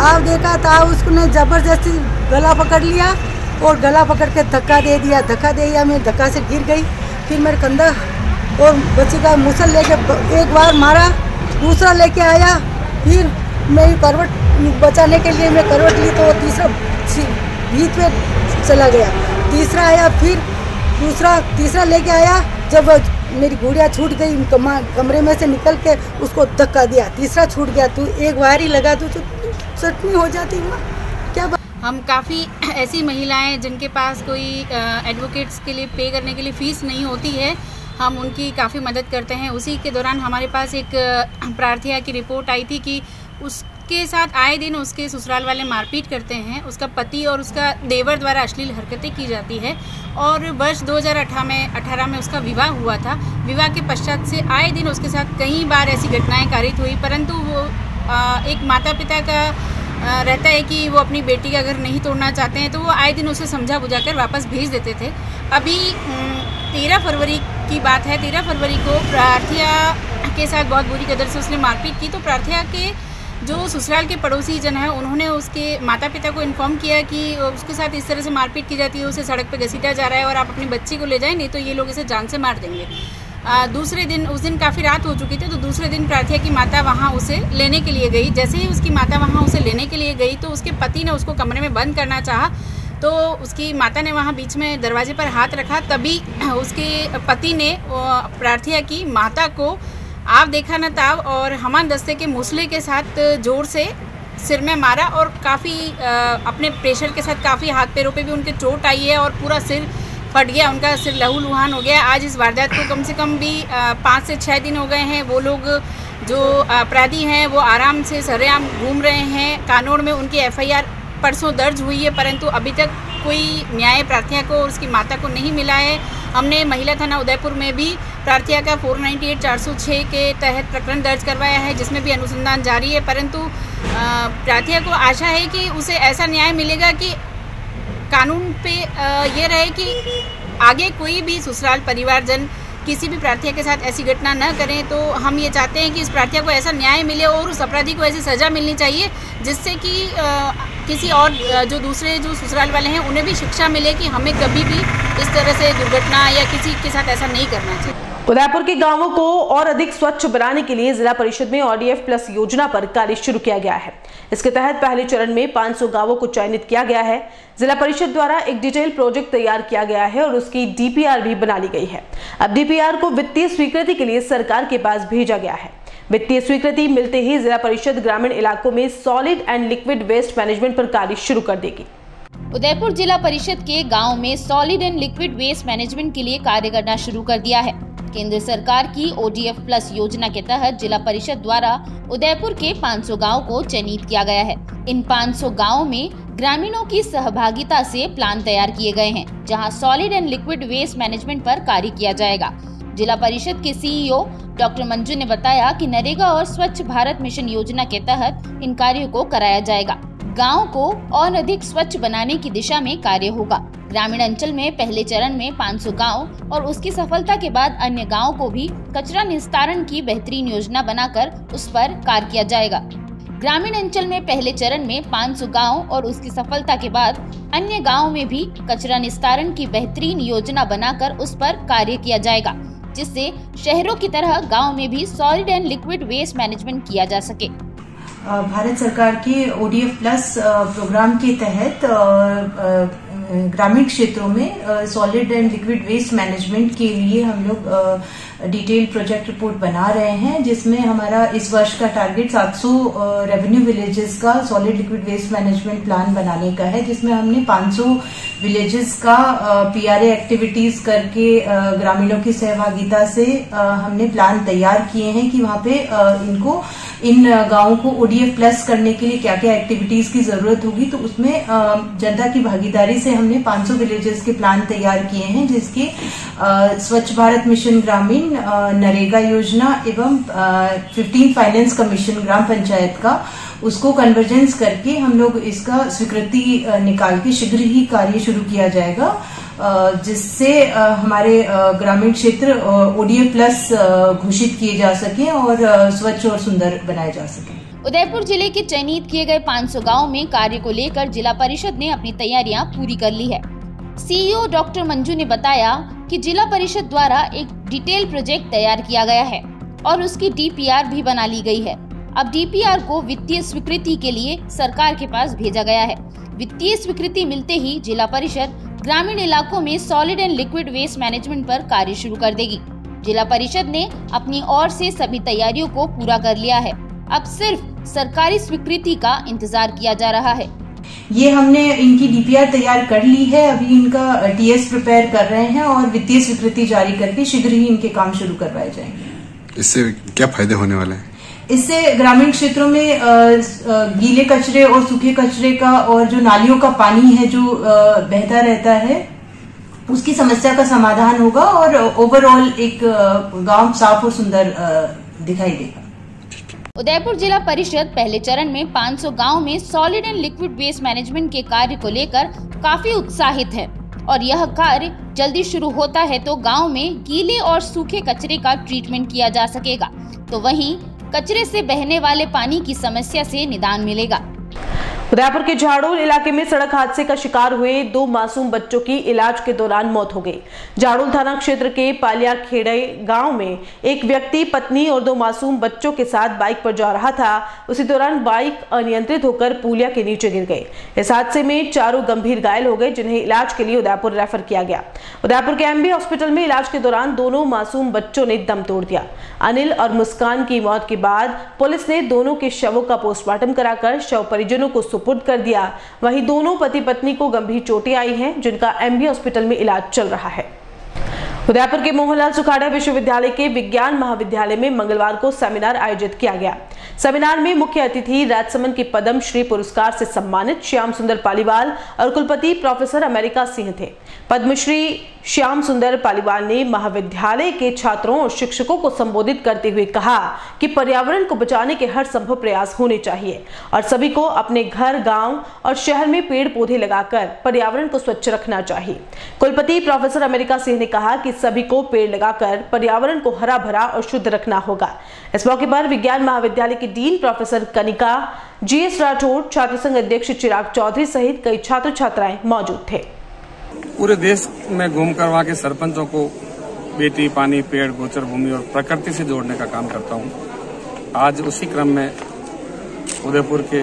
आप देखा था, उसने ज़बरदस्ती गला पकड़ लिया और गला पकड़ के धक्का दे दिया। मैं धक्का से गिर गई। फिर मेरे कंधा और बच्ची का मुसल लेके एक बार मारा, दूसरा लेके आया। फिर मैं करवट बचाने के लिए मैं करवट ली तो तीसरा बीच में चला गया। तीसरा आया, फिर तीसरा लेके आया, जब मेरी गुड़िया छूट गई कमरे में से निकल के उसको धक्का दिया, तीसरा छूट गया। तू एक बार ही लगा तो चटनी हो जाती हुआ क्या। हम काफ़ी ऐसी महिलाएं जिनके पास कोई एडवोकेट्स के लिए पे करने के लिए फ़ीस नहीं होती है, हम उनकी काफ़ी मदद करते हैं। उसी के दौरान हमारे पास एक प्रार्थिया की रिपोर्ट आई थी कि उसके साथ आए दिन उसके ससुराल वाले मारपीट करते हैं, उसका पति और उसका देवर द्वारा अश्लील हरकतें की जाती है। और वर्ष 2018 में उसका विवाह हुआ था। विवाह के पश्चात से आए दिन उसके साथ कई बार ऐसी घटनाएं कारित हुई, परंतु वो एक माता पिता का रहता है कि वो अपनी बेटी का घर नहीं तोड़ना चाहते हैं, तो वो आए दिन उसे समझा बुझाकर वापस भेज देते थे। अभी 13 फरवरी की बात है, 13 फरवरी को प्रार्थिया के साथ बहुत बुरी कदर से उसने मारपीट की। तो प्रार्थिया के जो ससुराल के पड़ोसी जन हैं, उन्होंने उसके माता पिता को इन्फॉर्म किया कि उसके साथ इस तरह से मारपीट की जाती है, उसे सड़क पर घसीटा जा रहा है और आप अपनी बच्ची को ले जाएं, नहीं तो ये लोग इसे जान से मार देंगे। दूसरे दिन, उस दिन काफ़ी रात हो चुकी थी, तो दूसरे दिन प्रार्थिया की माता वहाँ उसे लेने के लिए गई। जैसे ही उसकी माता वहाँ उसे लेने के लिए गई तो उसके पति ने उसको कमरे में बंद करना चाहा, तो उसकी माता ने वहाँ बीच में दरवाजे पर हाथ रखा। तभी उसके पति ने प्रार्थिया की माता को आव देखा न ताव और हमान दस्ते के मूसले के साथ जोर से सिर में मारा और काफ़ी अपने प्रेशर के साथ काफ़ी हाथ पैरों पे भी उनके चोट आई है और पूरा सिर फट गया, उनका सिर लहूलुहान हो गया। आज इस वारदात को कम से कम भी 5 से 6 दिन हो गए हैं। वो लोग जो अपराधी हैं वो आराम से सरेआम घूम रहे हैं। कानून में उनकी FIR परसों दर्ज हुई है, परंतु अभी तक कोई न्याय प्रार्थिया को और उसकी माता को नहीं मिला है। हमने महिला थाना उदयपुर में भी प्रार्थिया का 498-406 के तहत प्रकरण दर्ज करवाया है, जिसमें भी अनुसंधान जारी है। परंतु प्रार्थिया को आशा है कि उसे ऐसा न्याय मिलेगा कि कानून पे ये रहे कि आगे कोई भी ससुराल परिवारजन किसी भी प्रार्थिया के साथ ऐसी घटना न करें। तो हम ये चाहते हैं कि इस प्रार्थिया को ऐसा न्याय मिले और उस अपराधी को ऐसी सज़ा मिलनी चाहिए जिससे कि किसी और जो दूसरे जो ससुराल वाले हैं उन्हें भी शिक्षा मिले कि हमें कभी भी इस तरह से दुर्घटना या किसी के साथ ऐसा नहीं करना चाहिए। उदयपुर के गांवों को और अधिक स्वच्छ बनाने के लिए जिला परिषद में ODF प्लस योजना पर कार्य शुरू किया गया है। इसके तहत पहले चरण में 500 गांवों को चयनित किया गया है। जिला परिषद द्वारा एक डिटेल प्रोजेक्ट तैयार किया गया है और उसकी DPR भी बना ली गई है। अब DPR को वित्तीय स्वीकृति के लिए सरकार के पास भेजा गया है। वित्तीय स्वीकृति मिलते ही जिला परिषद ग्रामीण इलाकों में solid and liquid waste management पर कार्य शुरू कर देगी। उदयपुर जिला परिषद के गाँव में solid and liquid waste management के लिए कार्य करना शुरू कर दिया है। केंद्र सरकार की ODF प्लस योजना के तहत जिला परिषद द्वारा उदयपुर के 500 गाँव को चयनित किया गया है। इन 500 गाँव में ग्रामीणों की सहभागिता से प्लान तैयार किए गए हैं, जहां solid and liquid waste management पर कार्य किया जाएगा। जिला परिषद के CEO डॉक्टर मंजू ने बताया कि नरेगा और स्वच्छ भारत मिशन योजना के तहत इन कार्यों को कराया जाएगा। गाँव को और अधिक स्वच्छ बनाने की दिशा में कार्य होगा। ग्रामीण अंचल में पहले चरण में 500 गांव और उसकी सफलता के बाद अन्य गांवों को भी कचरा निस्तारण की बेहतरीन योजना बनाकर उस पर कार्य किया जाएगा। ग्रामीण अंचल में पहले चरण में 500 गांव और उसकी सफलता के बाद अन्य गांवों में भी कचरा निस्तारण की बेहतरीन योजना बनाकर उस पर कार्य किया जाएगा, जिससे शहरों की तरह गाँव में भी solid and liquid waste management किया जा सके। भारत सरकार के ODF प्लस प्रोग्राम के तहत ग्रामीण क्षेत्रों में solid and liquid waste management के लिए हम लोग डिटेल प्रोजेक्ट रिपोर्ट बना रहे हैं, जिसमें हमारा इस वर्ष का टारगेट 700 रेवेन्यू विलेजेस का solid liquid waste management plan बनाने का है, जिसमें हमने 500 विलेजेस का PRA एक्टिविटीज करके ग्रामीणों की सहभागिता से हमने प्लान तैयार किए हैं कि वहां पे इन गांवों को ODF प्लस करने के लिए क्या क्या एक्टिविटीज की जरूरत होगी। तो उसमें जनता की भागीदारी से हमने 500 विलेजेस के प्लान तैयार किए हैं, जिसके स्वच्छ भारत मिशन ग्रामीण, नरेगा योजना एवं 15 फाइनेंस कमीशन ग्राम पंचायत का उसको कन्वर्जेंस करके हम लोग इसका स्वीकृति निकाल के शीघ्र ही कार्य शुरू किया जाएगा, जिससे हमारे ग्रामीण क्षेत्र ODF प्लस घोषित किए जा सके और स्वच्छ और सुंदर बनाए जा सके। उदयपुर जिले के चयनित किए गए 500 गाँव में कार्य को लेकर जिला परिषद ने अपनी तैयारियां पूरी कर ली है। CEO डॉक्टर मंजू ने बताया कि जिला परिषद द्वारा एक डिटेल प्रोजेक्ट तैयार किया गया है और उसकी DPR भी बना ली गई है। अब डीपीआर को वित्तीय स्वीकृति के लिए सरकार के पास भेजा गया है। वित्तीय स्वीकृति मिलते ही जिला परिषद ग्रामीण इलाकों में solid and liquid waste management पर कार्य शुरू कर देगी। जिला परिषद ने अपनी ओर से सभी तैयारियों को पूरा कर लिया है। अब सिर्फ सरकारी स्वीकृति का इंतजार किया जा रहा है। ये हमने इनकी डीपीआर तैयार कर ली है, अभी इनका टीएस प्रिपेयर कर रहे हैं और वित्तीय स्वीकृति जारी करके शीघ्र ही इनके काम शुरू करवाए जाएंगे। इससे क्या फायदे होने वाले हैं? इससे ग्रामीण क्षेत्रों में गीले कचरे और सूखे कचरे का और जो नालियों का पानी है जो बहता रहता है उसकी समस्या का समाधान होगा और ओवरऑल एक गांव साफ और सुंदर दिखाई देगा। उदयपुर जिला परिषद पहले चरण में 500 गांव में solid and liquid waste management के कार्य को लेकर काफी उत्साहित है और यह कार्य जल्दी शुरू होता है तो गांव में गीले और सूखे कचरे का ट्रीटमेंट किया जा सकेगा, तो वहीं कचरे से बहने वाले पानी की समस्या से निदान मिलेगा। उदयपुर के झाड़ोल इलाके में सड़क हादसे का शिकार हुए 2 मासूम बच्चों की इलाज के दौरान मौत हो गई। झाड़ोल थाना क्षेत्र के पालिया खेड़े गांव में एक व्यक्ति पत्नी और 2 मासूम बच्चों के साथ बाइक पर जा रहा था। उसी दौरान बाइक अनियंत्रित होकर पुलिया के नीचे गिर गई। इस हादसे में 4 गंभीर घायल हो गए, जिन्हें इलाज के लिए उदयपुर रेफर किया गया। उदयपुर के एमबी हॉस्पिटल में इलाज के दौरान दोनों मासूम बच्चों ने दम तोड़ दिया। अनिल और मुस्कान की मौत के बाद पुलिस ने दोनों के शवों का पोस्टमार्टम कराकर शव परिजनों को सुपुर्द कर दिया। वहीं दोनों पति पत्नी को गंभीर चोटें आई हैं, जिनका एमबी हॉस्पिटल में इलाज चल रहा है। उदयपुर के मोहनलाल सुखाड़ा विश्वविद्यालय के विज्ञान महाविद्यालय में मंगलवार को सेमिनार आयोजित किया गया। सेमिनार में मुख्य अतिथि राजसमंद के पद्म श्री पुरस्कार से सम्मानित श्याम सुंदर पालीवाल और कुलपति प्रोफेसर अमेरिका सिंह थे। पद्मश्री श्याम सुंदर पालीवाल ने महाविद्यालय के छात्रों और शिक्षकों को संबोधित करते हुए कहा कि पर्यावरण को बचाने के हर संभव प्रयास होने चाहिए और सभी को अपने घर, गांव और शहर में पेड़ पौधे लगाकर पर्यावरण को स्वच्छ रखना चाहिए। कुलपति प्रोफेसर अमेरिका सिंह ने कहा कि सभी को पेड़ लगाकर पर्यावरण को हरा भरा और शुद्ध रखना होगा। इस मौके पर विज्ञान महाविद्यालय के dean professor Kanika GS Rathore, छात्र संघ अध्यक्ष चिराग चौधरी सहित कई छात्र छात्राएं मौजूद थे। पूरे देश में घूमकर वहाँ के सरपंचों को बेटी, पानी, पेड़, गोचर भूमि और प्रकृति से जोड़ने का काम करता हूँ। आज उसी क्रम में उदयपुर के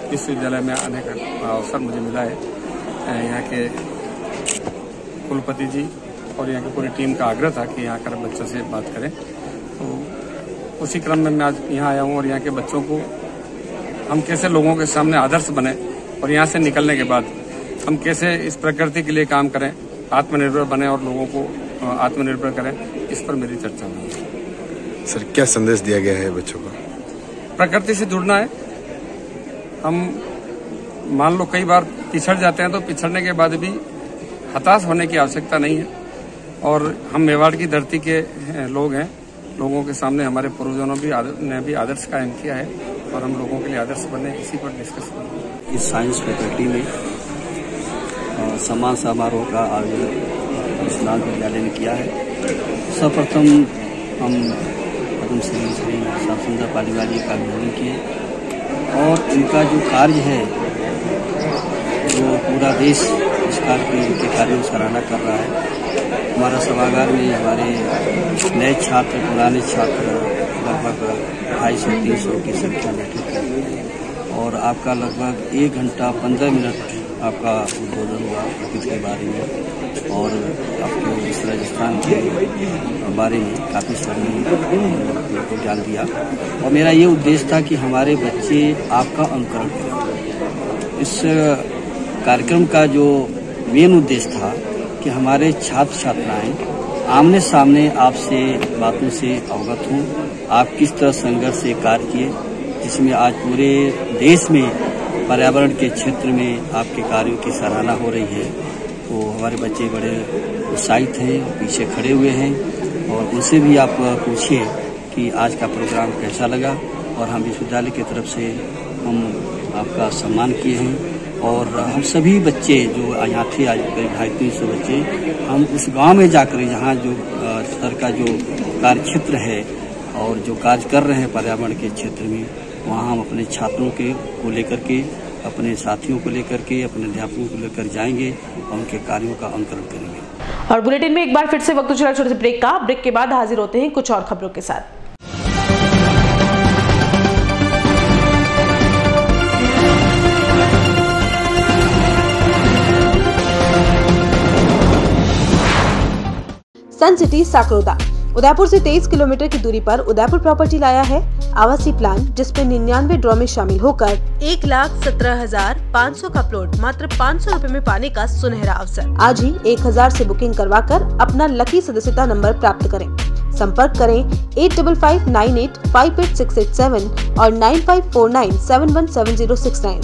विश्वविद्यालय में आने का अवसर मुझे मिला है। यहाँ के कुलपति जी और यहाँ की पूरी टीम का आग्रह था कि यहाँ कर बच्चों से बात करें, तो उसी क्रम में मैं आज यहाँ आया हूँ और यहाँ के बच्चों को हम कैसे लोगों के सामने आदर्श बने और यहाँ से निकलने के बाद हम कैसे इस प्रकृति के लिए काम करें, आत्मनिर्भर बने और लोगों को आत्मनिर्भर करें, इस पर मेरी चर्चा हुई। सर, क्या संदेश दिया गया है बच्चों को? प्रकृति से जुड़ना है। हम मान लो कई बार पिछड़ जाते हैं, तो पिछड़ने के बाद भी हताश होने की आवश्यकता नहीं है और हम मेवाड़ की धरती के लोग हैं। लोगों के सामने हमारे पूर्वजों ने भी आदर्श कायम किया है और हम लोगों के लिए आदर्श बने, इसी पर डिस्कस करेंगे। इस साइंस फैकल्टी में सम्मान समारोह का आयोजन स्नातक विद्यालय ने किया है। सर्वप्रथम हम पद्मश्री श्री श्याम सुंदर पालीवाल जी का अभिनंदन किए और इनका जो कार्य है, जो पूरा देश इस कार्य के कार्यों की सराहना कर रहा है। हमारा सभागार में हमारे नए छात्र, पुराने छात्र लगभग 250-300 की संख्या बैठे थे और आपका लगभग 1 घंटा 15 मिनट आपका उद्बोधन हुआ प्रकृति के बारे में और आपके इस राजस्थान के बारे में काफ़ी सभी को ज्ञान दिया और मेरा ये उद्देश्य था कि हमारे बच्चे आपका अनुकरण करें। इस कार्यक्रम का जो मेन उद्देश्य था कि हमारे छात्र छात्राएं आमने सामने आपसे बातों से अवगत हों, आप किस तरह संघर्ष से कार्य किए, जिसमें आज पूरे देश में पर्यावरण के क्षेत्र में आपके कार्यों की सराहना हो रही है। तो हमारे बच्चे बड़े उत्साहित हैं, पीछे खड़े हुए हैं और उनसे भी आप पूछिए कि आज का प्रोग्राम कैसा लगा और हम विश्वविद्यालय की तरफ से हम आपका सम्मान किए हैं और हम सभी बच्चे जो यहाँ थे, आज करीब 250-300 बच्चे, हम उस गांव में जाकर यहाँ जो सर का जो कार्य क्षेत्र है और जो कार्य कर रहे हैं पर्यावरण के क्षेत्र में, वहाँ हम अपने छात्रों को लेकर के, अपने साथियों को लेकर के, अपने अध्यापकों को लेकर जाएंगे और उनके कार्यों का अनुकरण करेंगे। और बुलेटिन में एक बार फिर से वक्त चला छोटे से ब्रेक का। ब्रेक के बाद हाजिर होते हैं कुछ और खबरों के साथ। सन सिटी साकरोदा। उदयपुर से 23 किलोमीटर की दूरी पर उदयपुर प्रॉपर्टी लाया है आवासीय प्लान, जिसमें 99 ड्रॉ में शामिल होकर 1,17,500 का प्लॉट मात्र 500 रुपए में पाने का सुनहरा अवसर। आज ही 1000 से बुकिंग करवाकर अपना लकी सदस्यता नंबर प्राप्त करें। संपर्क करें 8559858687 और 9549717069।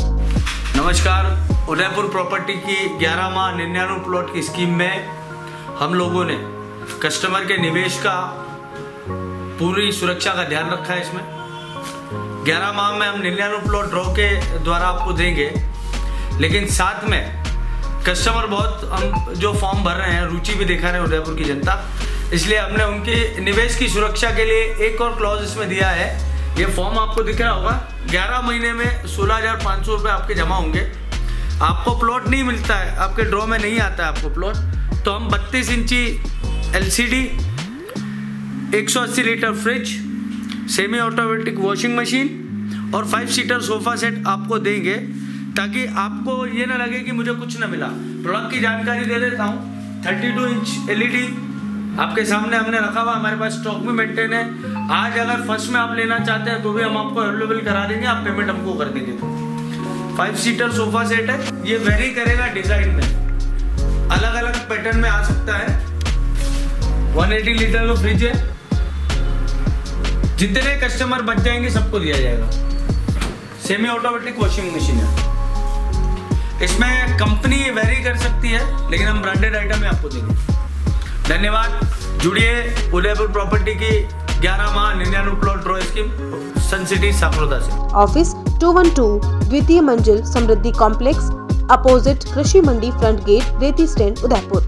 नमस्कार, उदयपुर प्रॉपर्टी की 11 माह 99 प्लॉट की स्कीम में हम लोगों ने कस्टमर के निवेश का पूरी सुरक्षा का ध्यान रखा है। इसमें 11 माह में हम 99 प्लॉट ड्रॉ के द्वारा आपको देंगे, लेकिन साथ में कस्टमर बहुत हम जो फॉर्म भर रहे हैं, रुचि भी दिखा रहे हैं उदयपुर की जनता, इसलिए हमने उनके निवेश की सुरक्षा के लिए एक और क्लॉज इसमें दिया है। ये फॉर्म आपको दिख रहा होगा, 11 महीने में 16,500 रुपये आपके जमा होंगे। आपको प्लॉट नहीं मिलता है, आपके ड्रॉ में नहीं आता है आपको प्लॉट, तो हम 32 इंची LCD, 180 litre fridge, semi automatic washing machine और 5 सीटर सोफा सेट आपको देंगे, ताकि आपको ये ना लगे कि मुझे कुछ ना मिला। प्रोडक्ट की जानकारी दे देता हूँ। 32 इंच LED आपके सामने हमने रखा हुआ, हमारे पास स्टॉक में मेंटेन है। आज अगर फर्स्ट में आप लेना चाहते हैं तो भी हम आपको अवेलेबल करा देंगे, आप पेमेंट हमको कर देंगे। तो 5 सीटर सोफा सेट है, ये वेरी करेगा डिजाइन में, अलग अलग पैटर्न में आ सकता है। 180 लीटर का फ्रिज है, जितने कस्टमर बच जाएंगे सबको दिया जाएगा। सेमी ऑटोमेटिक वॉशिंग मशीन है, इसमें कंपनी वेरी कर सकती है, लेकिन हम ब्रांडेड आइटम में आपको देंगे। धन्यवाद। जुड़िए उदयपुर प्रॉपर्टी की 11 माह 99 प्लॉट ड्रॉ स्कीम सन सिटी साकरोदा से। ऑफिस 212 द्वितीय मंजिल समृद्धि कॉम्प्लेक्स, अपोजिट कृषि मंडी, फ्रंट गेट, रेती स्टैंड, उदयपुर।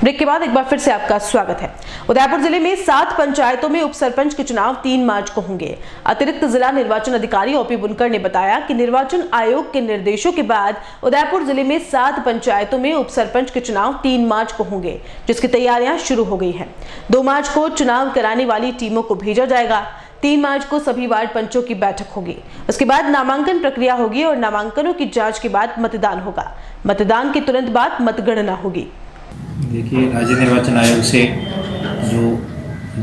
ब्रेक के बाद एक बार फिर से आपका स्वागत है। उदयपुर जिले में 7 पंचायतों में उप सरपंच के चुनाव 3 मार्च को होंगे। अतिरिक्त जिला निर्वाचन अधिकारी OP बुनकर ने बताया कि निर्वाचन आयोग के निर्देशों के बाद उदयपुर जिले में 7 पंचायतों में उप सरपंच के चुनाव 3 मार्च को होंगे, जिसकी तैयारियां शुरू हो गई हैं। 2 मार्च को चुनाव कराने वाली टीमों को भेजा जाएगा। 3 मार्च को सभी वार्ड पंचों की बैठक होगी। उसके बाद नामांकन प्रक्रिया होगी और नामांकनों की जाँच के बाद मतदान होगा। मतदान के तुरंत बाद मतगणना होगी। देखिए, राज्य निर्वाचन आयोग से जो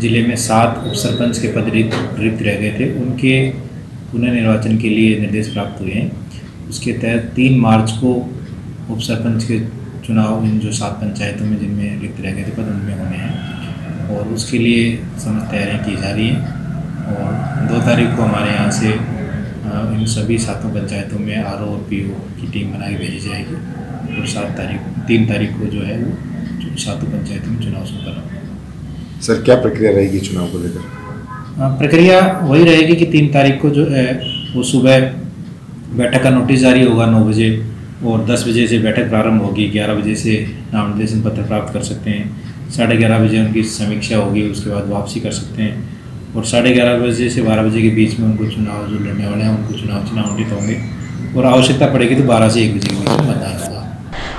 जिले में 7 उप सरपंच के पद रिक्त रह गए थे, उनके पुनर्निर्वाचन के लिए निर्देश प्राप्त हुए हैं। उसके तहत 3 मार्च को उप सरपंच के चुनाव इन जो 7 पंचायतों में जिनमें रिक्त रह गए थे पद, उनमें होने हैं और उसके लिए समस्त तैयारियाँ की जा रही हैं। और 2 तारीख को हमारे यहाँ से इन सभी 7 पंचायतों में RO और PO की टीम बना के भेजी जाएगी और 3 तारीख को जो है वो 7 पंचायतों में चुनाव संपन्न होगा। सर, क्या प्रक्रिया रहेगी चुनाव को लेकर? प्रक्रिया वही रहेगी कि 3 तारीख को जो है वो सुबह बैठक का नोटिस जारी होगा 9 बजे और 10 बजे से बैठक प्रारंभ होगी। 11 बजे से नाम निर्देशन पत्र प्राप्त कर सकते हैं। 11:30 बजे उनकी समीक्षा होगी, उसके बाद वापसी कर सकते हैं और 11:30 बजे से 12 बजे के बीच में उनको चुनाव जो लड़ने वाले हैं उनको चुनाव आवंटित होंगे और आवश्यकता पड़ेगी तो 12 से 1 बजे के बीच में मतदान होगा।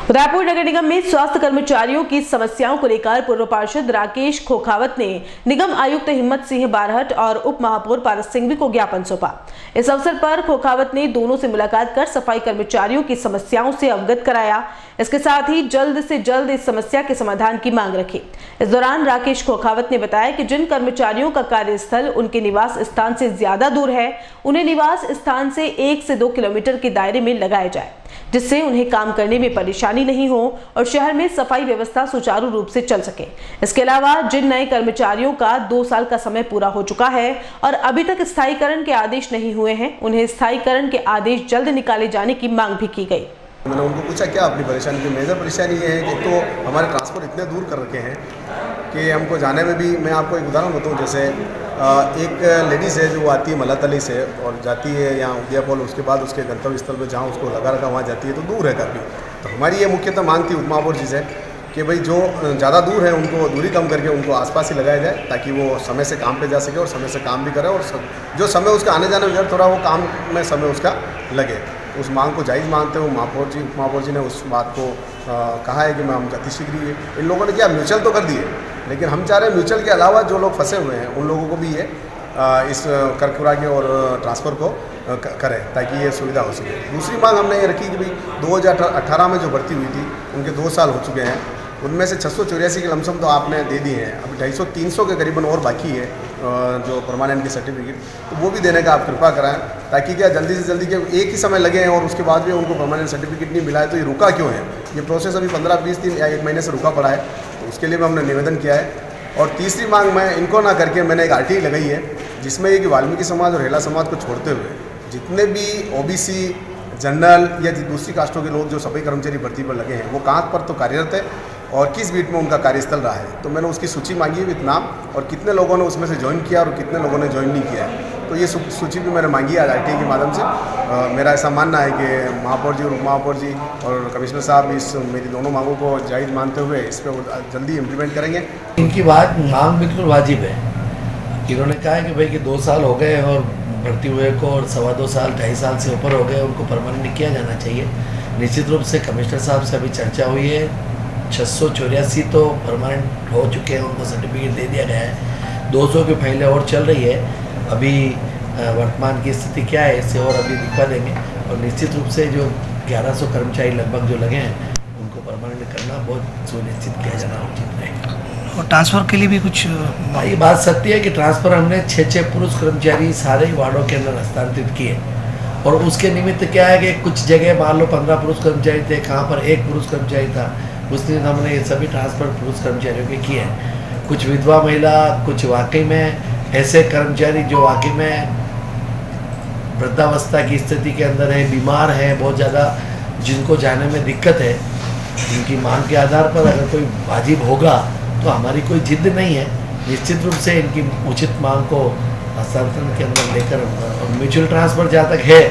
उदयपुर नगर निगम में स्वास्थ्य कर्मचारियों की समस्याओं को लेकर पूर्व पार्षद राकेश खोखावत ने निगम आयुक्त हिम्मत सिंह बारहट और उप महापौर पारस सिंघवी को ज्ञापन सौंपा। इस अवसर पर खोखावत ने दोनों से मुलाकात कर सफाई कर्मचारियों की समस्याओं से अवगत कराया। इसके साथ ही जल्द से जल्द इस समस्या के समाधान की मांग रखी। इस दौरान राकेश खोखावत ने बताया कि जिन कर्मचारियों का कार्यस्थल उनके निवास स्थान से ज्यादा दूर है, उन्हें निवास स्थान से 1 से 2 किलोमीटर के दायरे में लगाया जाए, जिससे उन्हें काम करने में परेशानी नहीं हो और शहर में सफाई व्यवस्था सुचारू रूप से चल सके। इसके अलावा जिन नए कर्मचारियों का 2 साल का समय पूरा हो चुका है और अभी तक स्थायीकरण के आदेश नहीं हुए हैं, उन्हें स्थायीकरण के आदेश जल्द निकाले जाने की मांग भी की गई। मैंने उनको पूछा क्या अपनी परेशानी की। मेजर परेशानी ये है कि तो हमारे ट्रांसपोर्ट इतने दूर कर रखे हैं कि हमको जाने में भी, मैं आपको एक उदाहरण बताऊँ, जैसे एक लेडीज़ है जो वो आती है मलातली से और जाती है यहाँ उदयपुर, उसके बाद उसके गंतव्य स्थल पर जहाँ उसको लगा रखा वहाँ जाती है, तो दूर है काफ़ी। तो हमारी ये मुख्यतः मांग थी उप महापौर जी से कि भाई जो ज़्यादा दूर है उनको दूरी कम करके उनको आसपास ही लगाया जाए, ताकि वो समय से काम पे जा सके और समय से काम भी करे और जो समय उसका आने जाने में थोड़ा वो काम में समय उसका लगे। उस मांग को जायज़ मानते हुए महापौर जी, उप महापौर जी ने उस बात को कहा है कि मैं हम अतिशीघ्र ही इन लोगों ने क्या म्यूचुअल तो कर दिए, लेकिन हम चाह रहे हैं म्यूचुअल के अलावा जो लोग फंसे हुए हैं उन लोगों को भी ये इस करकुरा के और ट्रांसफ़र को करें ताकि ये सुविधा हो सके। दूसरी मांग हमने ये रखी कि भाई 2018 में जो भर्ती हुई थी उनके 2 साल हो चुके हैं, उनमें से 684 के लमसम तो आपने दे दिए हैं, अभी 250-300 के करीबन और बाकी है जो परमानेंट की सर्टिफिकेट, तो वो भी देने का आप कृपा कराएं ताकि क्या जल्दी से जल्दी क्या एक ही समय लगे हैं और उसके बाद भी उनको परमानेंट सर्टिफिकेट नहीं मिला है तो ये रुका क्यों है, ये प्रोसेस अभी 15-20 दिन या 1 महीने से रुका पड़ा है, तो उसके लिए भी हमने निवेदन किया है। और तीसरी मांग मैं इनको ना करके मैंने एक RTI लगाई है जिसमें ये कि वाल्मीकि समाज और हेला समाज को छोड़ते हुए जितने भी OBC, जनरल या दूसरी कास्टों के लोग जो सफाई कर्मचारी भर्ती पर लगे हैं वो कहाँ पर तो कार्यरत है और किस बीट में उनका कार्यस्थल रहा है, तो मैंने उसकी सूची मांगी है विद नाम और कितने लोगों ने उसमें से ज्वाइन किया और कितने लोगों ने ज्वाइन नहीं किया है, तो ये सूची भी मैंने मांगी है आज RTI के माध्यम से। मेरा ऐसा मानना है कि महापौर जी और उप महापौर जी और कमिश्नर साहब इस मेरी दोनों मांगों को जायज़ मानते हुए इस पर जल्दी इम्प्लीमेंट करेंगे। इनकी मांग बिल्कुल वाजिब है। इन्होंने कहा है कि भाई कि 2 साल हो गए और भर्ती हुए को और 2.25 साल 2.5 साल से ऊपर हो गए, उनको परमानेंट किया जाना चाहिए। निश्चित रूप से कमिश्नर साहब से अभी चर्चा हुई है, 684 तो परमानेंट हो चुके हैं, उनको सर्टिफिकेट दे दिया गया है, 200 की फाइलें और चल रही है। अभी वर्तमान की स्थिति क्या है इससे और अभी दिखा देंगे और निश्चित रूप से जो 1100 कर्मचारी लगभग जो लगे हैं उनको परमानेंट करना बहुत सुनिश्चित किया जाना उचित रहेगा। और ट्रांसफ़र के लिए भी कुछ ये बात सत्य है कि ट्रांसफ़र हमने 6 पुरुष कर्मचारी सारे वार्डों के अंदर हस्तांतरित किए और उसके निमित्त क्या है कि कुछ जगह मान लो 15 पुरुष कर्मचारी थे, कहाँ पर 1 पुरुष कर्मचारी था, उस दिन हमने ये सभी ट्रांसफ़र पुरुष कर्मचारियों के किए हैं। कुछ विधवा महिला, कुछ वाकई में ऐसे कर्मचारी जो वाकई में वृद्धावस्था की स्थिति के अंदर है, बीमार है बहुत ज़्यादा, जिनको जाने में दिक्कत है, जिनकी मांग के आधार पर अगर कोई वाजिब होगा तो हमारी कोई जिद नहीं है, निश्चित रूप से इनकी उचित मांग को हस्तांतरण के अंदर लेकर और म्यूचुअल ट्रांसफ़र जहाँ तक है,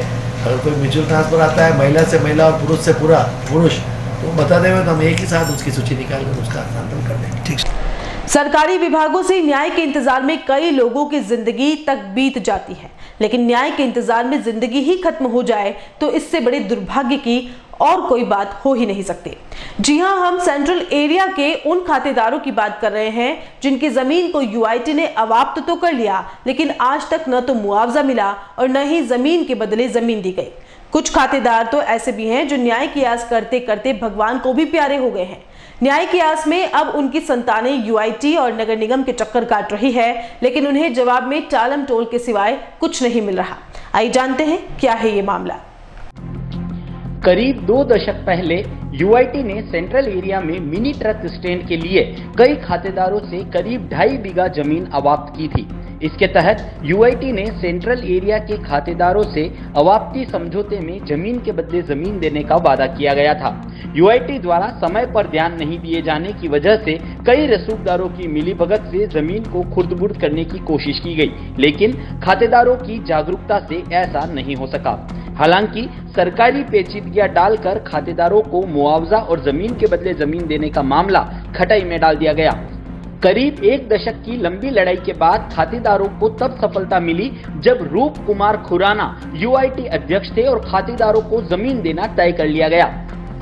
अगर कोई म्यूचुअल ट्रांसफ़र आता है महिला से महिला और पुरुष से पुरुष तो बता देंगे तो हम एक ही साथ उसकी सूची निकालकर उसका हस्तांतरण कर देंगे। ठीक। सरकारी विभागों से न्याय के इंतजार में कई लोगों की जिंदगी तक बीत जाती है, लेकिन न्याय के इंतजार में जिंदगी ही खत्म हो जाए तो इससे बड़े दुर्भाग्य की और कोई बात हो ही नहीं सकती। जी हां, हम सेंट्रल एरिया के उन खातेदारों की बात कर रहे हैं जिनकी जमीन को UIT ने अवाप्त तो कर लिया, लेकिन आज तक न तो मुआवजा मिला और न ही जमीन के बदले जमीन दी गई। कुछ खातेदार तो ऐसे भी हैं जो न्याय की आस करते करते भगवान को भी प्यारे हो गए हैं। न्याय की आस में अब उनकी संतानें UIT और नगर निगम के चक्कर काट रही है, लेकिन उन्हें जवाब में टालम टोल के सिवाय कुछ नहीं मिल रहा। आइए जानते हैं क्या है ये मामला। करीब 2 दशक पहले UIT ने सेंट्रल एरिया में मिनी ट्रक स्टैंड के लिए कई खातेदारों से करीब 2.5 बीघा जमीन अवाप्त की थी। इसके तहत UIT ने सेंट्रल एरिया के खातेदारों से अवाप्ती समझौते में जमीन के बदले जमीन देने का वादा किया गया था। UIT द्वारा समय पर ध्यान नहीं दिए जाने की वजह से कई रसूखदारों की मिलीभगत से जमीन को खुर्द-बुर्द करने की कोशिश की गई, लेकिन खातेदारों की जागरूकता से ऐसा नहीं हो सका। हालांकि सरकारी पेचीदगियां डालकर खातेदारों को मुआवजा और जमीन के बदले जमीन देने का मामला खटाई में डाल दिया गया। करीब 1 दशक की लंबी लड़ाई के बाद खातेदारों को तब सफलता मिली जब रूप कुमार खुराना UIT अध्यक्ष थे और खातेदारों को जमीन देना तय कर लिया गया।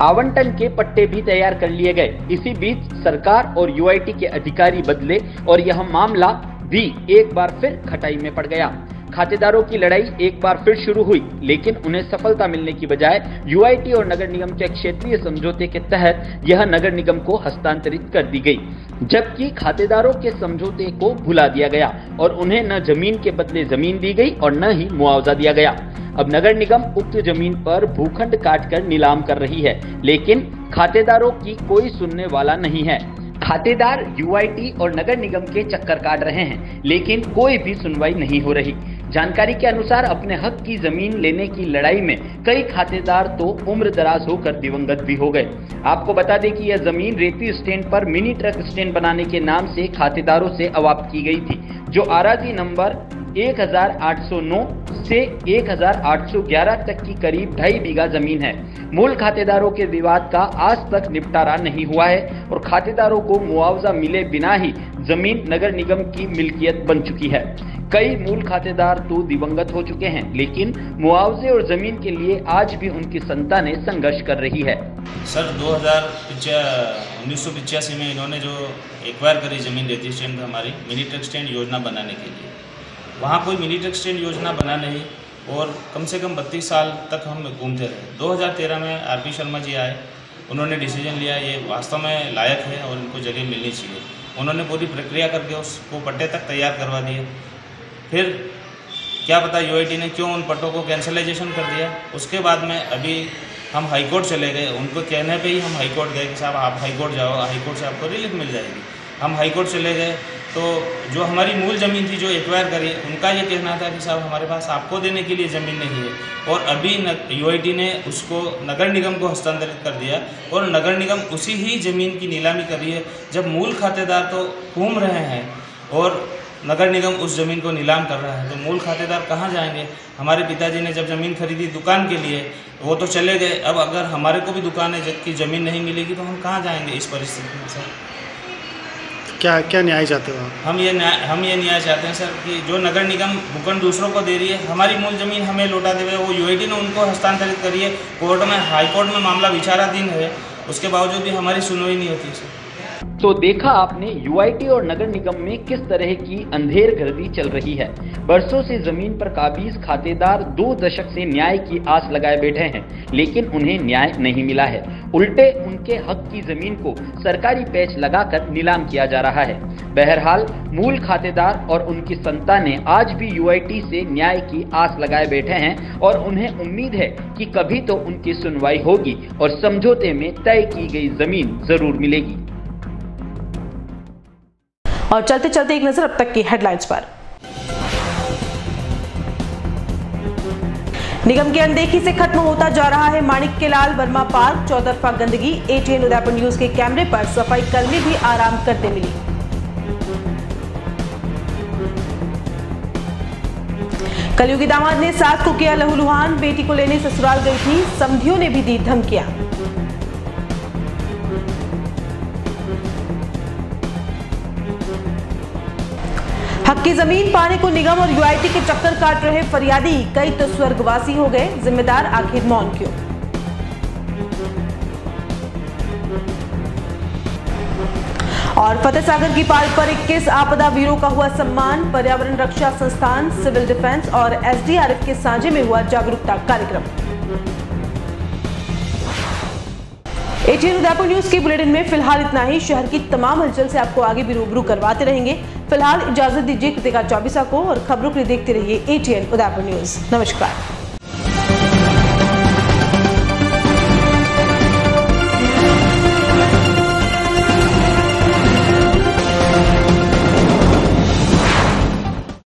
आवंटन के पट्टे भी तैयार कर लिए गए। इसी बीच सरकार और UIT के अधिकारी बदले और यह मामला भी एक बार फिर खटाई में पड़ गया। खातेदारों की लड़ाई एक बार फिर शुरू हुई, लेकिन उन्हें सफलता मिलने की बजाय UIT और नगर निगम के क्षेत्रीय समझौते के तहत यह नगर निगम को हस्तांतरित कर दी गई, जबकि खातेदारों के समझौते को भुला दिया गया और उन्हें न जमीन के बदले जमीन दी गई और न ही मुआवजा दिया गया। अब नगर निगम उक्त जमीन पर भूखंड काटकर नीलाम कर रही है, लेकिन खातेदारों की कोई सुनने वाला नहीं है। खातेदार UIT और नगर निगम के चक्कर काट रहे हैं, लेकिन कोई भी सुनवाई नहीं हो रही। जानकारी के अनुसार अपने हक की जमीन लेने की लड़ाई में कई खातेदार तो उम्र दराज होकर दिवंगत भी हो गए। आपको बता दें कि यह जमीन रेती स्टैंड पर मिनी ट्रक स्टैंड बनाने के नाम से खातेदारों से अवाप्त की गई थी, जो आराजी नंबर 1809 से 1811 तक की करीब 2.5 बीघा जमीन है। मूल खातेदारों के विवाद का आज तक निपटारा नहीं हुआ है और खातेदारों को मुआवजा मिले बिना ही जमीन नगर निगम की मिल्कियत बन चुकी है। कई मूल खातेदार तो दिवंगत हो चुके हैं, लेकिन मुआवजे और जमीन के लिए आज भी उनकी संतानें संघर्ष कर रही है। सर 1985 में इन्होंने जो एक्वायर करी जमीन रजिस्ट्रेशन हमारी मिनी ट्रक स्टैंड योजना बनाने के लिए, वहाँ कोई मिनी ट्रक स्टैंड योजना बना नहीं और कम से कम 32 साल तक हम घूमते रहे। 2013 में आरपी शर्मा जी आए, उन्होंने डिसीजन लिया ये वास्तव में लायक है और इनको जगह मिलनी चाहिए। उन्होंने पूरी प्रक्रिया करके उसको पट्टे तक तैयार करवा दिए। फिर क्या पता यूआईटी ने क्यों उन पट्टों को कैंसलाइजेशन कर दिया। उसके बाद में अभी हम हाई कोर्ट चले गए, उनको कहने पे ही हम हाई कोर्ट गए कि साहब आप हाई कोर्ट जाओ, हाई कोर्ट से आपको रिलीफ मिल जाएगी। हम हाई कोर्ट चले गए तो जो हमारी मूल ज़मीन थी जो एक्वायर करी, उनका ये कहना था कि साहब हमारे पास आपको देने के लिए ज़मीन नहीं है, और अभी यूआईटी ने उसको नगर निगम को हस्तांतरित कर दिया और नगर निगम उसी ही ज़मीन की नीलामी कर रही है। जब मूल खातेदार तो घूम रहे हैं और नगर निगम उस ज़मीन को नीलाम कर रहा है, तो मूल खातेदार कहाँ जाएंगे। हमारे पिताजी ने जब ज़मीन खरीदी दुकान के लिए, वो तो चले गए। अब अगर हमारे को भी दुकान है जबकि ज़मीन नहीं मिलेगी तो हम कहाँ जाएंगे इस परिस्थिति में। सर क्या न्याय चाहते हो आप? हम ये न्याय चाहते हैं सर कि जो नगर निगम भूखंड दूसरों को दे रही है, हमारी मूल ज़मीन हमें लौटा देवे। वो यूआईटी ने उनको हस्तांतरित करी है, कोर्ट में हाई कोर्ट में मामला विचाराधीन है, उसके बावजूद भी हमारी सुनवाई नहीं होती सर। तो देखा आपने यूआईटी और नगर निगम में किस तरह की अंधेरगर्दी चल रही है। बरसों से जमीन पर काबिज खातेदार 2 दशक से न्याय की आस लगाए बैठे हैं, लेकिन उन्हें न्याय नहीं मिला है। उल्टे उनके हक की जमीन को सरकारी पैच लगाकर नीलाम किया जा रहा है। बहरहाल मूल खातेदार और उनकी संतानें आज भी यूआईटी से न्याय की आस लगाए बैठे हैं और उन्हें उम्मीद है कि कभी तो उनकी सुनवाई होगी और समझौते में तय की गई जमीन जरूर मिलेगी। और चलते चलते एक नजर अब तक की हेडलाइंस पर। निगम की अनदेखी से खत्म होता जा रहा है माणिक्यलाल वर्मा पार्क, चौतरफा गंदगी। एटीएन उदयपुर न्यूज के कैमरे पर सफाई कर्मी भी आराम करते मिली। कलयुगी दामाद ने सास को किया लहूलुहान, बेटी को लेने ससुराल गई थी, समधियों ने भी दी धमकियां। हक की जमीन पाने को निगम और यूआईटी के चक्कर काट रहे फरियादी, कई तो स्वर्गवासी हो गए, जिम्मेदार आखिर मौन क्यों। और फतेह सागर की पाल पर 21 आपदा वीरों का हुआ सम्मान, पर्यावरण रक्षा संस्थान, सिविल डिफेंस और एसडीआरएफ के साझे में हुआ जागरूकता कार्यक्रम। एटीएन उदयपुर न्यूज के बुलेटिन में फिलहाल इतना ही। शहर की तमाम हलचल से आपको आगे भी रूबरू करवाते रहेंगे। फिलहाल इजाजत दीजिए कृतिका चौबीसा को और खबरों के लिए देखते रहिए एटीएन उदयपुर न्यूज। नमस्कार।